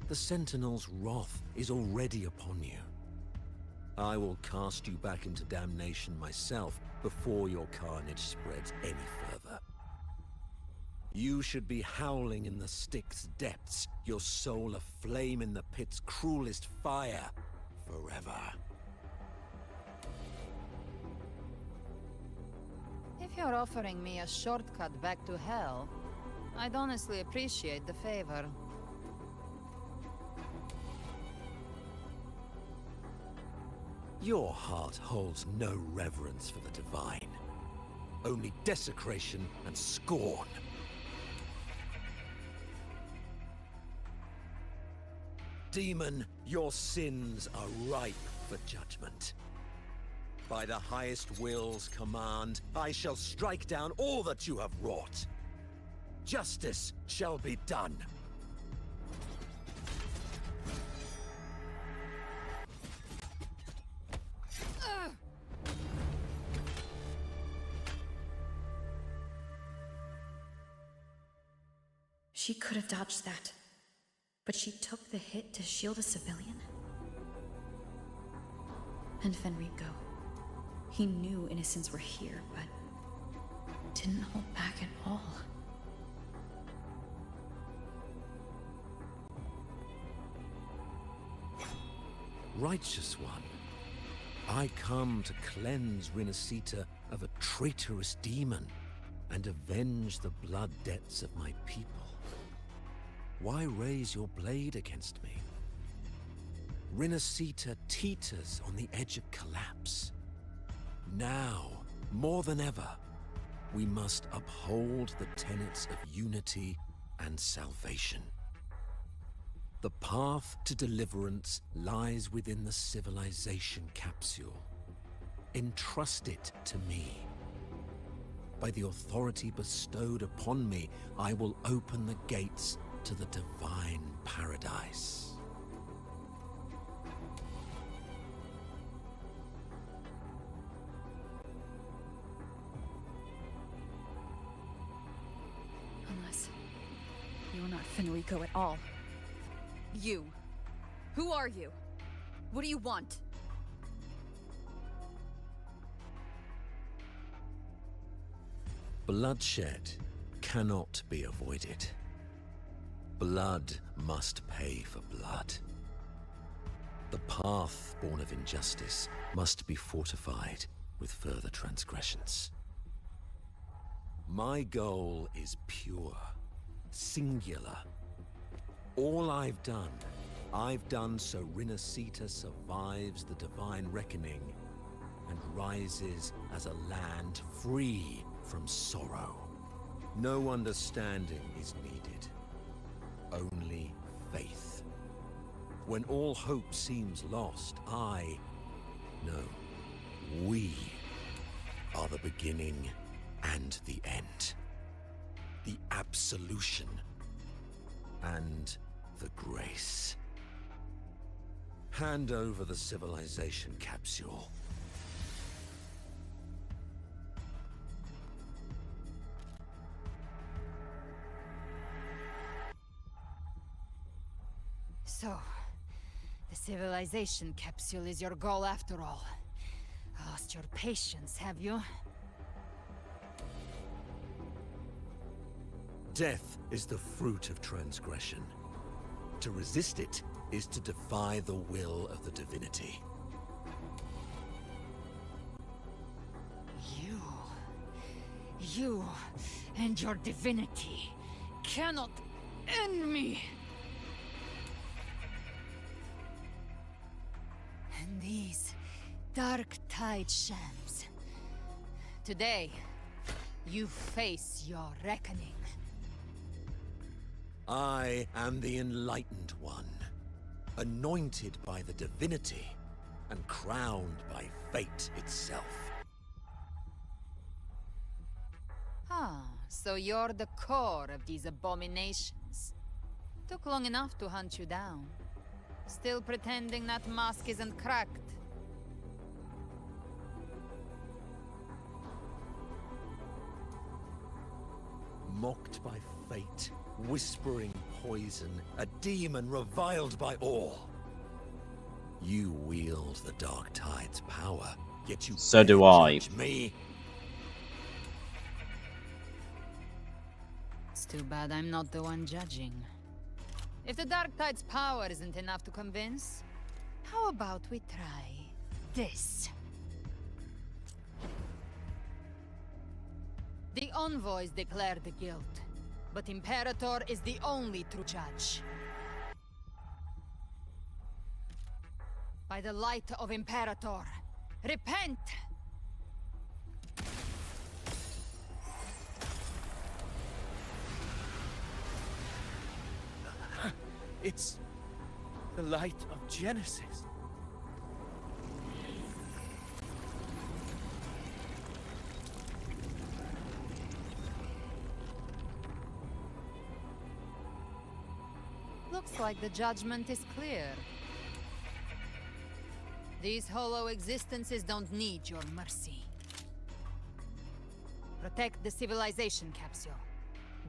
The Sentinel's wrath is already upon you. I will cast you back into damnation myself before your carnage spreads any further. You should be howling in the Styx's depths, your soul aflame in the pit's cruelest fire, forever. If you're offering me a shortcut back to hell, I'd honestly appreciate the favor. Your heart holds no reverence for the divine, only desecration and scorn. Demon, your sins are ripe for judgment. By the highest will's command, I shall strike down all that you have wrought. Justice shall be done. She could have dodged that, but she took the hit to shield a civilian? And Fenrico, he knew innocents were here, but didn't hold back at all. Righteous one, I come to cleanse Rinascita of a traitorous demon and avenge the blood debts of my people. Why raise your blade against me? Rinascita teeters on the edge of collapse. Now, more than ever, we must uphold the tenets of unity and salvation. The path to deliverance lies within the civilization capsule. Entrust it to me. By the authority bestowed upon me, I will open the gates to the divine paradise. Unless you're not Fenrico at all. You. Who are you? What do you want? Bloodshed cannot be avoided. Blood must pay for blood. The path born of injustice must be fortified with further transgressions. My goal is pure, singular. All I've done so Rinascita survives the divine reckoning and rises as a land free from sorrow. No understanding is needed, only faith. When all hope seems lost, we are the beginning and the end. The absolution and the grace. Hand over the civilization capsule. So, the civilization capsule is your goal after all. Lost your patience, have you? Death is the fruit of transgression. To resist it is to defy the will of the divinity. You and your divinity cannot end me! And these dark tide shams. Today, you face your reckoning. I am the Enlightened One, anointed by the divinity and crowned by fate itself. Ah, so you're the core of these abominations. Took long enough to hunt you down. Still pretending that mask isn't cracked. Mocked by fate, whispering poison, a demon reviled by all. You wield the Dark Tide's power, yet you So do dare I. judge me. It's too bad I'm not the one judging. If the Dark Tide's power isn't enough to convince, how about we try this? The envoys declare the guilt, but Imperator is the only true judge. By the light of Imperator, repent! It's the light of Genesis. Looks like the judgment is clear. These hollow existences don't need your mercy. Protect the civilization capsule.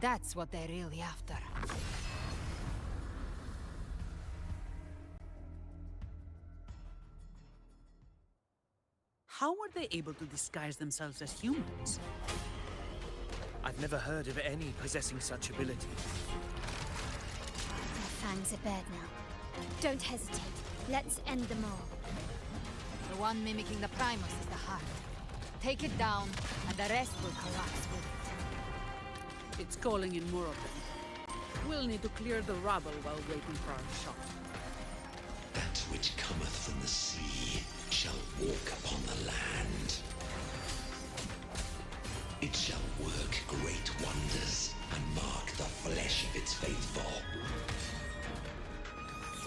That's what they're really after. How were they able to disguise themselves as humans? I've never heard of any possessing such ability. Their fangs are bared now. Don't hesitate. Let's end them all. The one mimicking the Primus is the heart. Take it down, and the rest will collapse with it. It's calling in more of them. We'll need to clear the rubble while waiting for our shot. That which cometh from the sea shall walk upon the land. It shall work great wonders and mark the flesh of its faithful.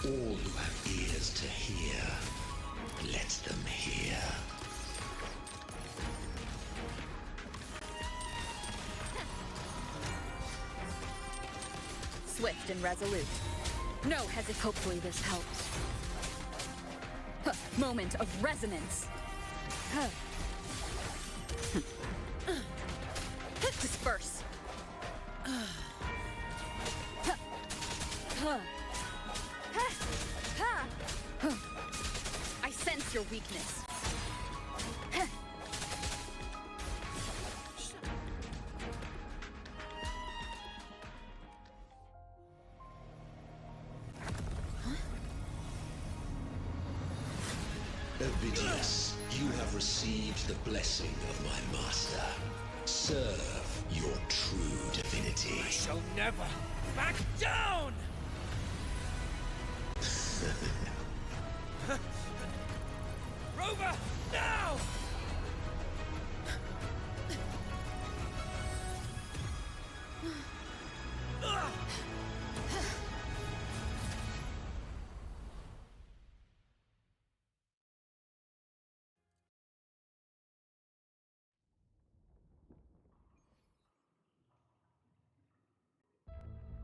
All who have ears to hear, let them hear. Swift and resolute. No hesitation. Hopefully this helps. Moment of resonance. Disperse. I sense your weakness. Ovidius, you have received the blessing of my master. Serve your true divinity. I shall never back down! Rover, now!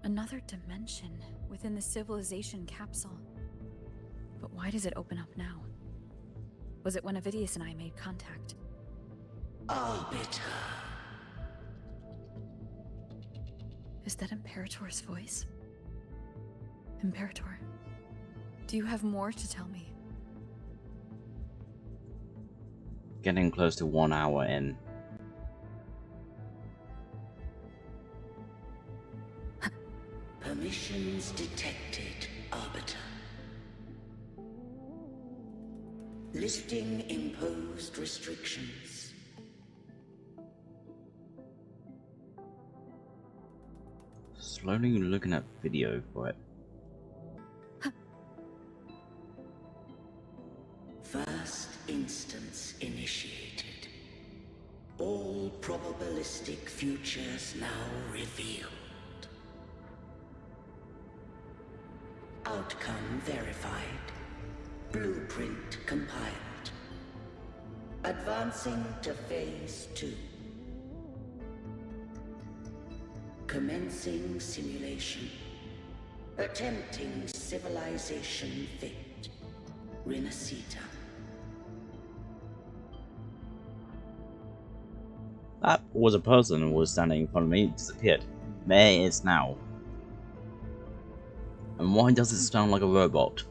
Another dimension within the civilization capsule. But why does it open up now? Was it when Avidius and I made contact? Arbiter. Is that Imperator's voice? Imperator, do you have more to tell me? Getting close to 1 hour in. Permissions detected, Arbiter. Lifting imposed restrictions. Slowly looking at video for it. First instance initiated. All probabilistic futures now revealed. Outcome verified. Blueprint compiled. Advancing to Phase 2. Commencing simulation. Attempting civilization fate. Renacita. That was a person who was standing in front of me, it disappeared. There it is now. And why does it sound like a robot?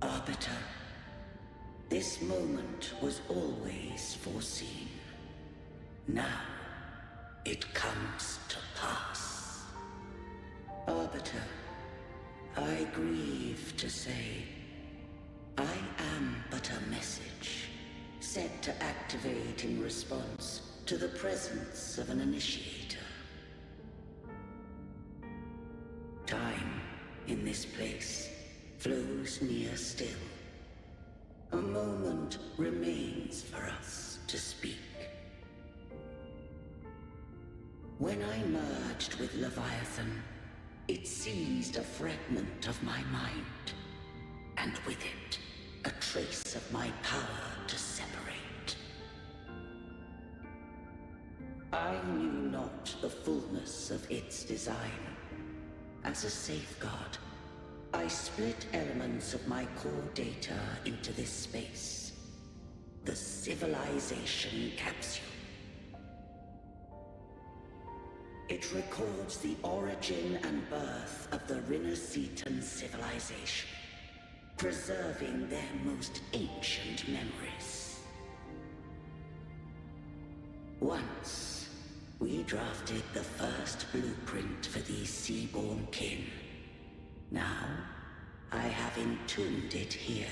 Arbiter, this moment was always foreseen. Now, it comes to pass. Arbiter, I grieve to say, I am but a message, set to activate in response to the presence of an initiator. Time, in this place, flows near still. A moment remains for us to speak. When I merged with Leviathan, it seized a fragment of my mind, and with it, a trace of my power to separate. I knew not the fullness of its design. As a safeguard, I split elements of my core data into this space. The civilization capsule. It records the origin and birth of the Renacetan civilization, preserving their most ancient memories. Once, we drafted the first blueprint for these seaborn kin. Now, I have entombed it here.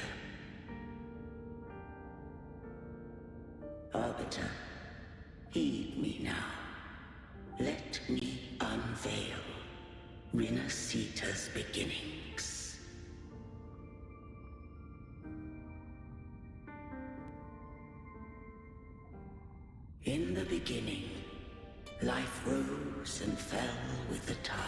Arbiter, heed me now. Let me unveil Renacita's beginnings. In the beginning, life rose and fell with the tide.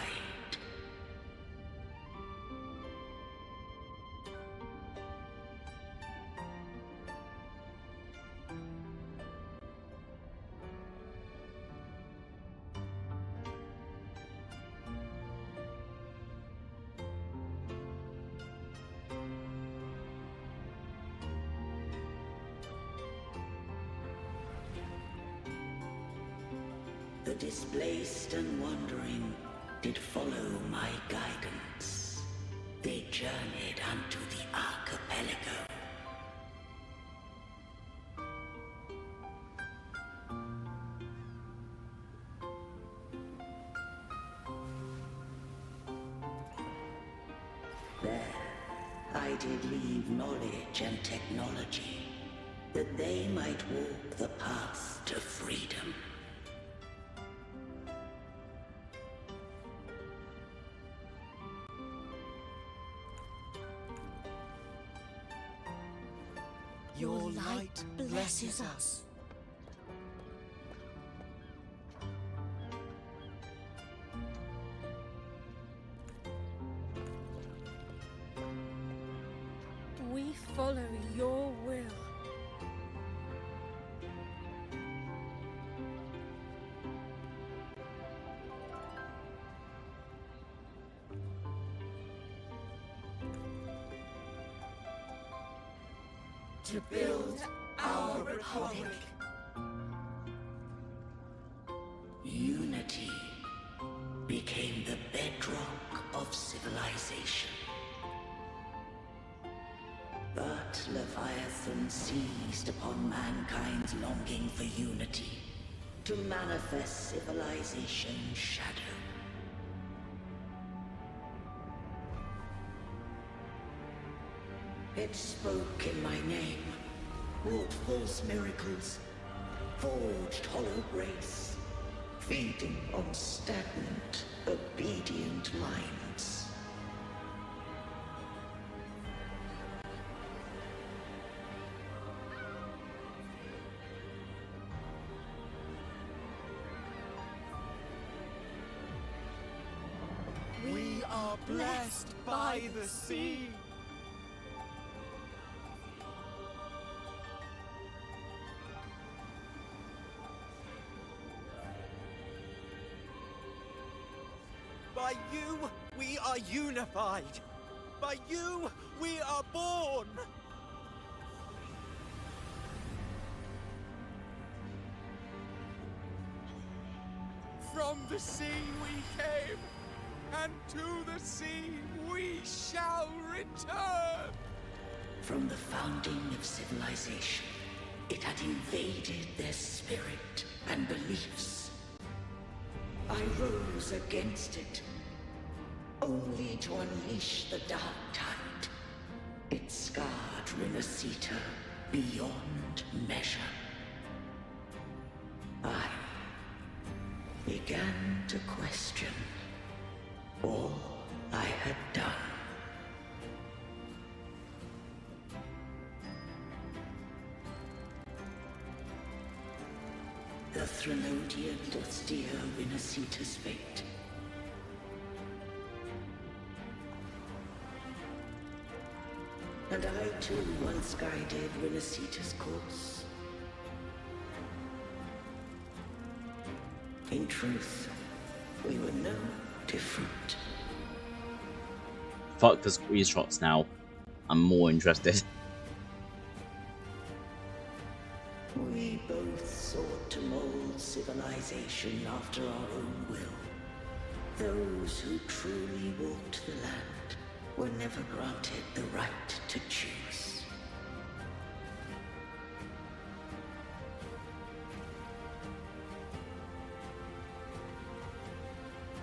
The displaced and wandering did follow my guidance. They journeyed unto the archipelago. There, I did leave knowledge and technology, that they might walk the path to freedom. Your light blesses us. follow your will. To build our republic. Unity became the bedrock of civilization. But Leviathan seized upon mankind's longing for unity to manifest civilization's shadow. It spoke in my name, wrought false miracles, forged hollow grace, feeding on stagnant, obedient minds. We are blessed by the sea. By you, we are unified. By you, we are born. From the sea we came, and to the sea we shall return. From the founding of civilization, it had invaded their spirit and beliefs. I rose against it, only to unleash the dark tide. It scarred Renacita beyond measure. I began to question all I had done. The Threnodian doth steer Renacita's fate. And I too once guided Renacita's course. In truth, we were no different. Fuck the screenshots now. I'm more interested. We both sought to mold civilization after our own will. Those who truly walked the land were never granted the right to choose.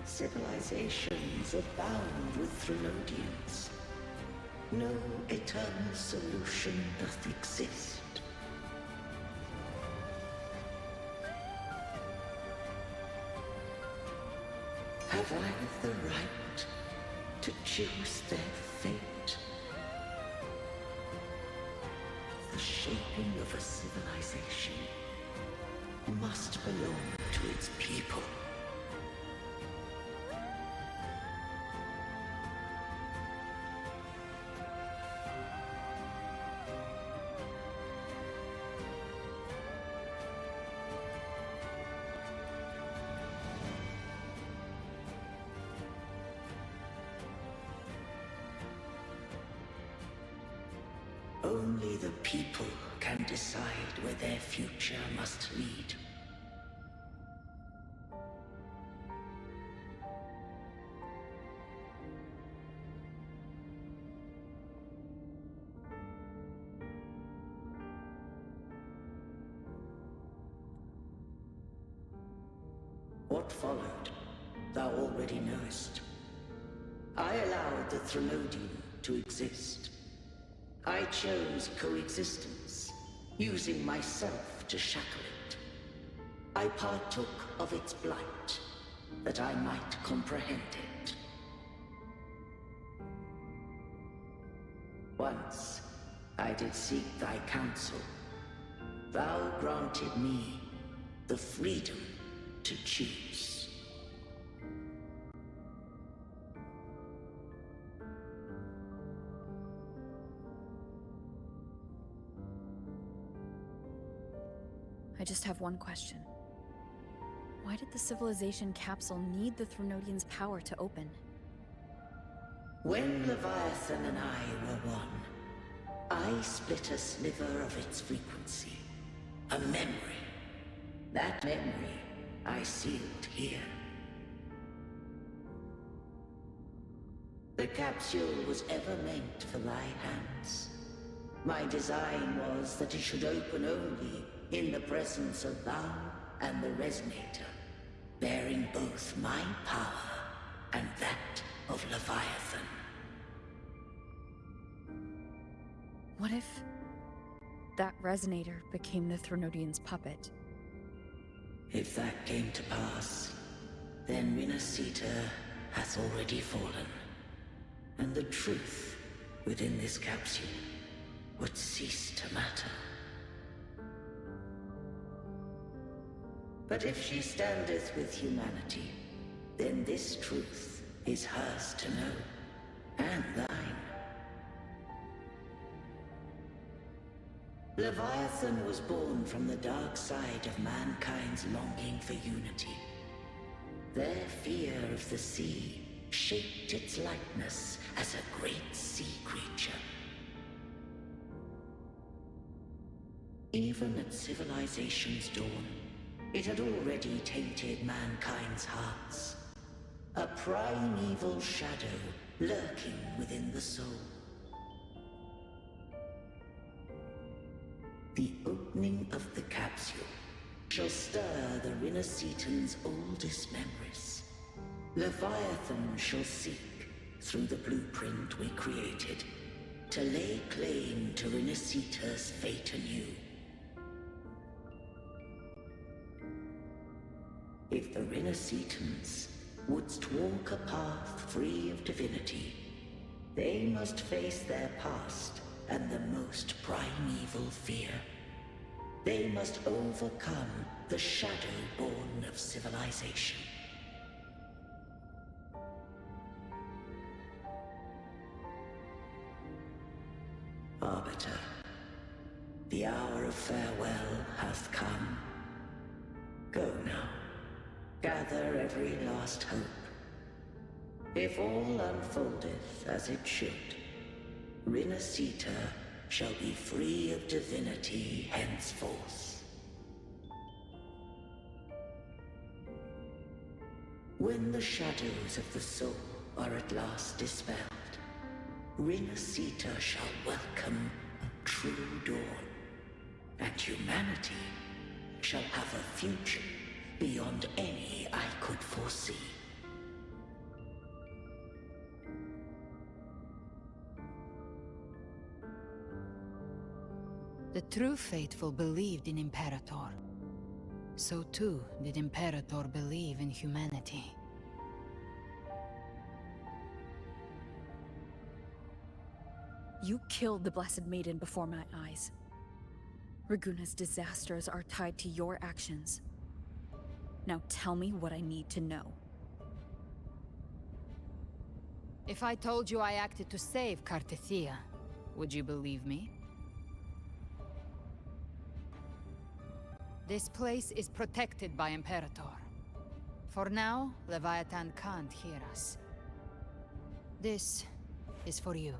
Civilizations abound with Threnodians. No eternal solution doth exist. Have I the right to choose their fate? The shaping of a civilization must belong to its people. Only the people can decide where their future must lead. What followed, thou already knowest. I allowed the Threnodian to exist. I chose coexistence, using myself to shackle it. I partook of its blight, that I might comprehend it. Once, I did seek thy counsel. Thou granted me the freedom to choose. just have one question. Why did the civilization capsule need the Threnodian's power to open? When Leviathan and I were one, I split a sliver of its frequency. A memory. That memory I sealed here. The capsule was ever meant for my hands. My design was that it should open only in the presence of thou and the Resonator, bearing both my power and that of Leviathan. What if that Resonator became the Threnodian's puppet? If that came to pass, then Renacita hath already fallen, and the truth within this capsule would cease to matter. But if she standeth with humanity, then this truth is hers to know, and thine. Leviathan was born from the dark side of mankind's longing for unity. Their fear of the sea shaped its likeness as a great sea creature. Even at civilization's dawn, it had already tainted mankind's hearts. A primeval shadow lurking within the soul. The opening of the capsule shall stir the Renacetan's oldest memories. Leviathan shall seek, through the blueprint we created, to lay claim to Renacita's fate anew. If the Renacitans wouldst walk a path free of divinity, they must face their past and the most primeval fear. They must overcome the shadow born of civilization. Arbiter, the hour of farewell hath come. Go now. Gather every last hope. If all unfoldeth as it should, Renacita shall be free of divinity henceforth. When the shadows of the soul are at last dispelled, Renacita shall welcome a true dawn, and humanity shall have a future beyond any I could foresee. The true faithful believed in Imperator. So too did Imperator believe in humanity. You killed the Blessed Maiden before my eyes. Raguna's disasters are tied to your actions. Now tell me what I need to know. If I told you I acted to save Cartethia, would you believe me? This place is protected by Imperator. For now, Leviathan can't hear us. This is for you.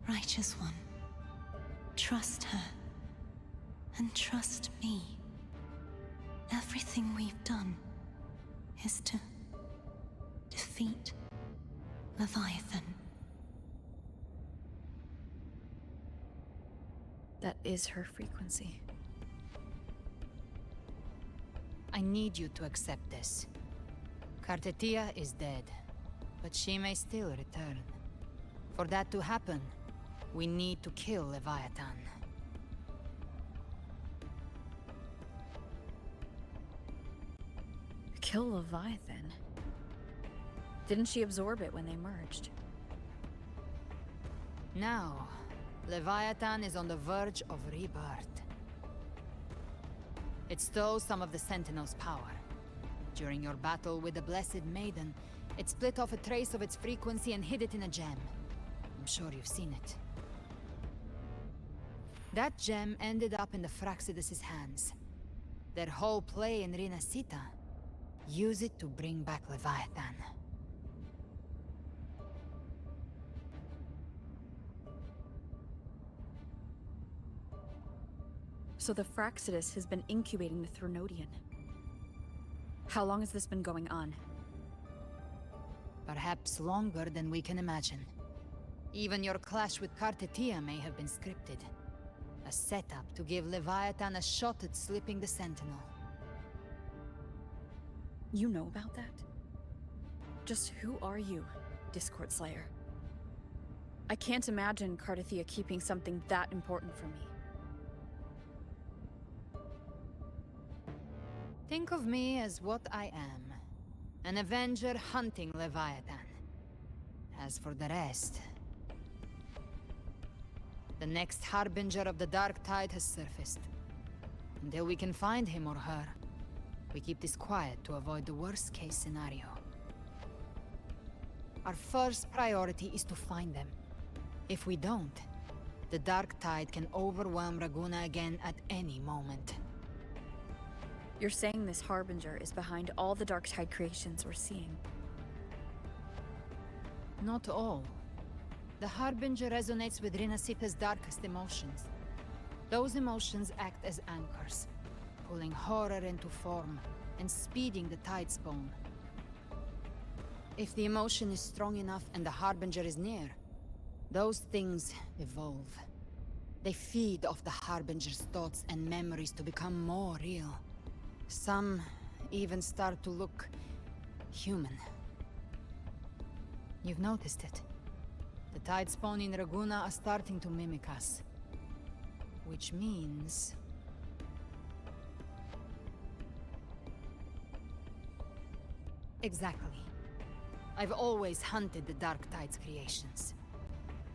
Righteous One, trust her, and trust me. Everything we've done is to defeat Leviathan. That is her frequency. I need you to accept this. Cartethia is dead, but she may still return. For that to happen, we need to kill Leviathan. Kill Leviathan? Didn't she absorb it when they merged? Now, Leviathan is on the verge of rebirth. It stole some of the Sentinel's power. During your battle with the Blessed Maiden, it split off a trace of its frequency and hid it in a gem. I'm sure you've seen it. That gem ended up in the Fraxidus' hands. Their whole play in Rinasita. Use it to bring back Leviathan. So the Fraxidus has been incubating the Threnodian. How long has this been going on? Perhaps longer than we can imagine. Even your clash with Kartetia may have been scripted. A setup to give Leviathan a shot at slipping the Sentinel. You know about that? Just who are you, Discord Slayer? I can't imagine Kartetia keeping something that important from me. Think of me as what I am. An Avenger hunting Leviathan. As for the rest... The next Harbinger of the Dark Tide has surfaced. Until we can find him or her, we keep this quiet to avoid the worst-case scenario. Our first priority is to find them. If we don't, the Dark Tide can overwhelm Raguna again at any moment. You're saying this Harbinger is behind all the Dark Tide creations we're seeing? Not all. The Harbinger resonates with Rinasita's darkest emotions. Those emotions act as anchors, pulling horror into form and speeding the Tide Spawn. If the emotion is strong enough and the Harbinger is near, those things evolve. They feed off the Harbinger's thoughts and memories to become more real. Some even start to look human. You've noticed it. The Tide Spawn in Raguna are starting to mimic us. Which means... Exactly. I've always hunted the Dark Tide's creations.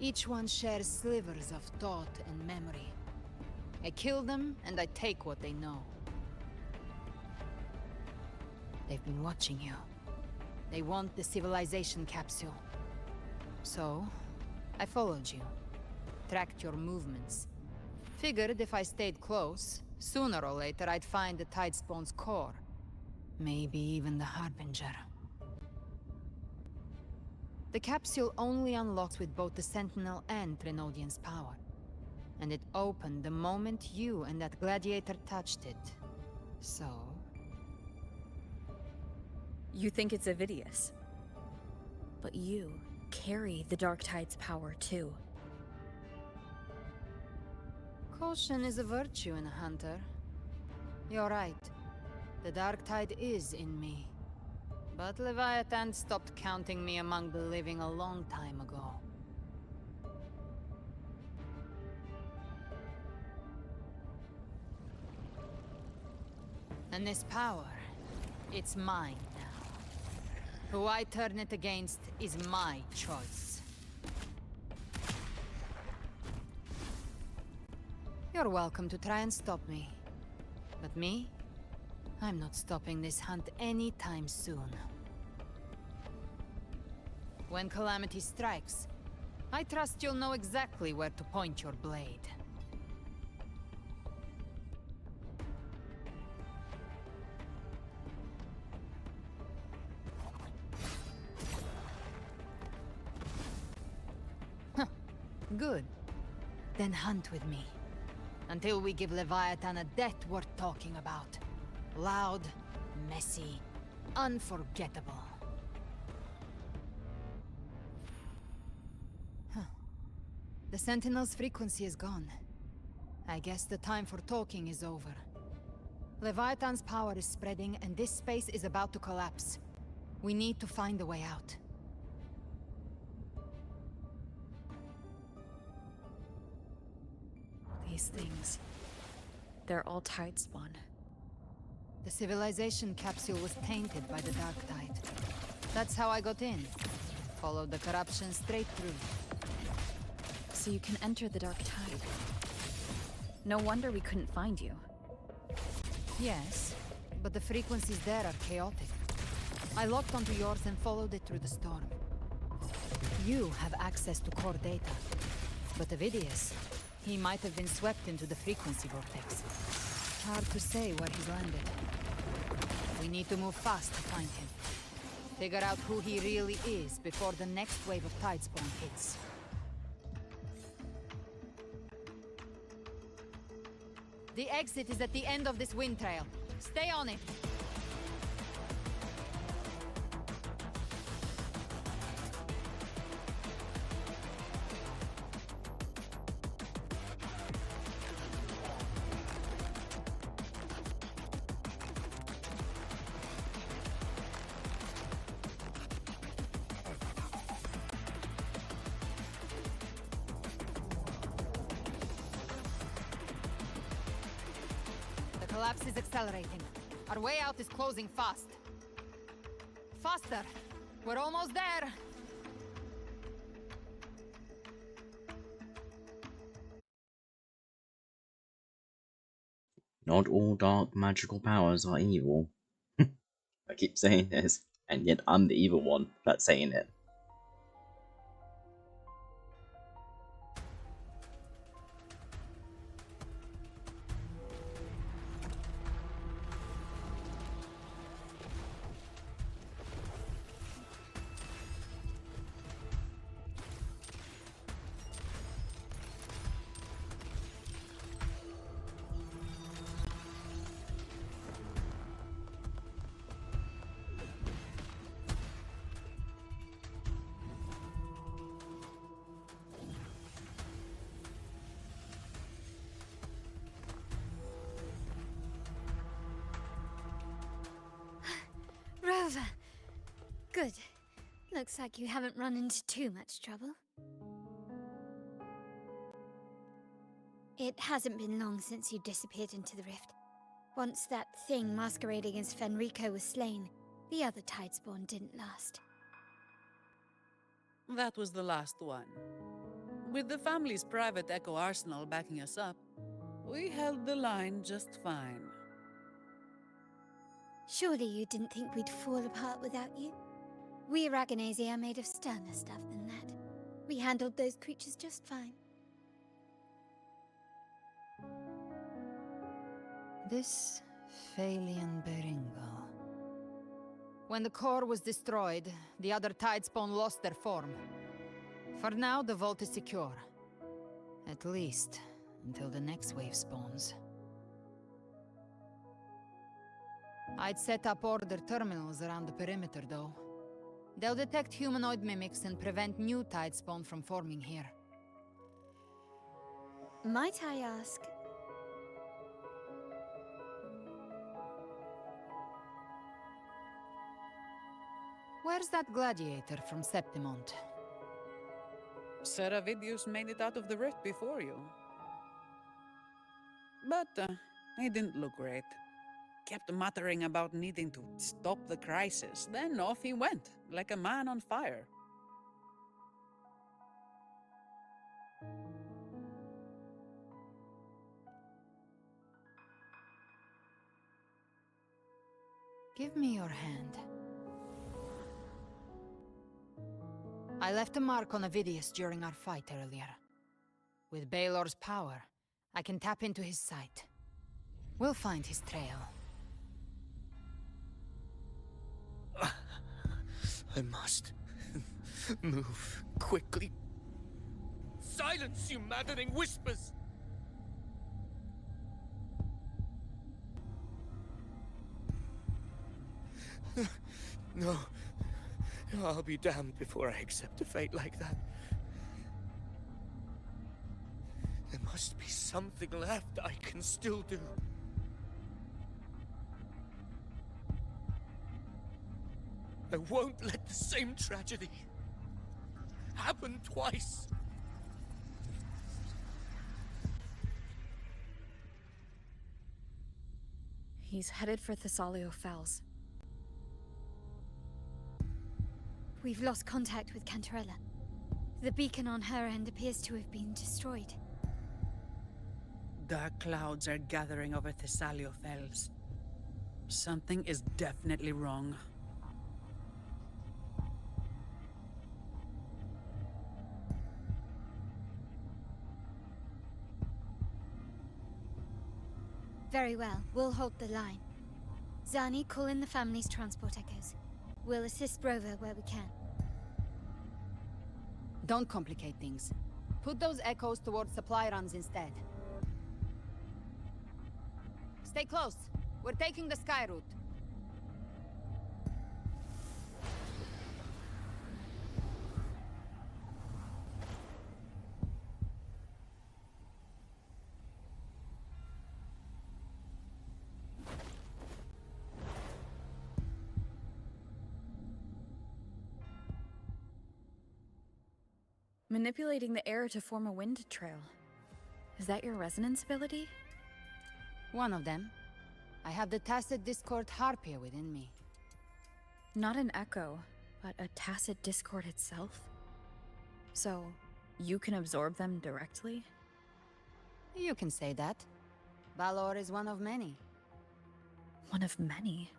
Each one shares slivers of thought and memory. I kill them, and I take what they know. They've been watching you. They want the civilization capsule. So, I followed you. Tracked your movements. Figured if I stayed close, sooner or later I'd find the Tide Spawn's core. Maybe even the Harbinger. The capsule only unlocks with both the Sentinel and Threnodian's power. And it opened the moment you and that gladiator touched it. So... You think it's Avidius. But you carry the Dark Tide's power too. Caution is a virtue in a hunter. You're right. The Dark Tide is in me. But Leviathan stopped counting me among the living a long time ago. And this power, it's mine now. Who I turn it against is my choice. You're welcome to try and stop me. But me? I'm not stopping this hunt anytime soon. When calamity strikes, I trust you'll know exactly where to point your blade. Huh. Good. Then hunt with me. Until we give Leviathan a death worth talking about. Loud, messy, unforgettable. Huh. The Sentinel's frequency is gone. I guess the time for talking is over. Leviathan's power is spreading, and this space is about to collapse. We need to find a way out. These things... they're all Tide Spawn. The civilization capsule was tainted by the Dark Tide. That's how I got in. Followed the corruption straight through. So you can enter the Dark Tide. No wonder we couldn't find you. Yes, but the frequencies there are chaotic. I locked onto yours and followed it through the storm. You have access to core data, but Avidius, He might have been swept into the frequency vortex. Hard to say where he's landed. We need to move fast to find him. Figure out who he really is before the next wave of Tidespawn hits. The exit is at the end of this wind trail. Stay on it. The collapse is accelerating. Our way out is closing fast. Faster! We're almost there! Not all dark magical powers are evil. I keep saying this, and yet I'm the evil one that's saying it. Rover! Good. Looks like you haven't run into too much trouble. It hasn't been long since you disappeared into the rift. Once that thing masquerading as Fenrico was slain, the other Tidespawn didn't last. That was the last one. With the family's private Echo arsenal backing us up, we held the line just fine. Surely you didn't think we'd fall apart without you? We Aragonese are made of sterner stuff than that. We handled those creatures just fine. This Phalian Beringo. When the core was destroyed, the other Tidespawn lost their form. For now, the vault is secure. At least, until the next wave spawns. I'd set up order terminals around the perimeter, though. They'll detect humanoid mimics and prevent new Tidespawn from forming here. Might I ask? Where's that gladiator from Septimont? Seravidius made it out of the rift before you. But he didn't look great. Kept muttering about needing to stop the crisis, then off he went, like a man on fire. Give me your hand. I left a mark on Avidius during our fight earlier. With Baelor's power, I can tap into his sight. We'll find his trail. I must move quickly. Silence, you maddening whispers! No. I'll be damned before I accept a fate like that. There must be something left I can still do. I won't let the same tragedy happen twice. He's headed for Thessalio Fells. We've lost contact with Cantarella. The beacon on her end appears to have been destroyed. Dark clouds are gathering over Thessalio Fells. Something is definitely wrong. Very well. We'll hold the line. Zani, call in the family's transport echoes. We'll assist Rover where we can. Don't complicate things. Put those echoes towards supply runs instead. Stay close. We're taking the sky route. Manipulating the air to form a wind trail. Is that your resonance ability? One of them. I have the tacit discord harpia within me. Not an echo, but a tacit discord itself? So, you can absorb them directly? You can say that. Balor is one of many. One of many?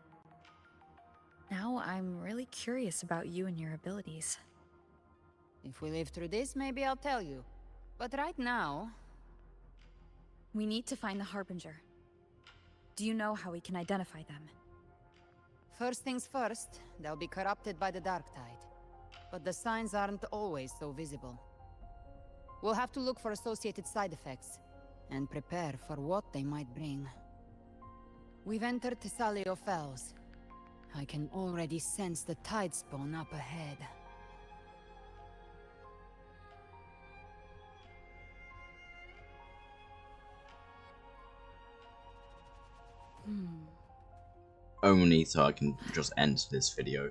Now I'm really curious about you and your abilities. If we live through this, maybe I'll tell you. But right now... We need to find the Harbinger. Do you know how we can identify them? First things first, they'll be corrupted by the Dark Tide. But the signs aren't always so visible. We'll have to look for associated side effects, and prepare for what they might bring. We've entered Thessalio Fells. I can already sense the tide spawn up ahead. Only so I can just end this video.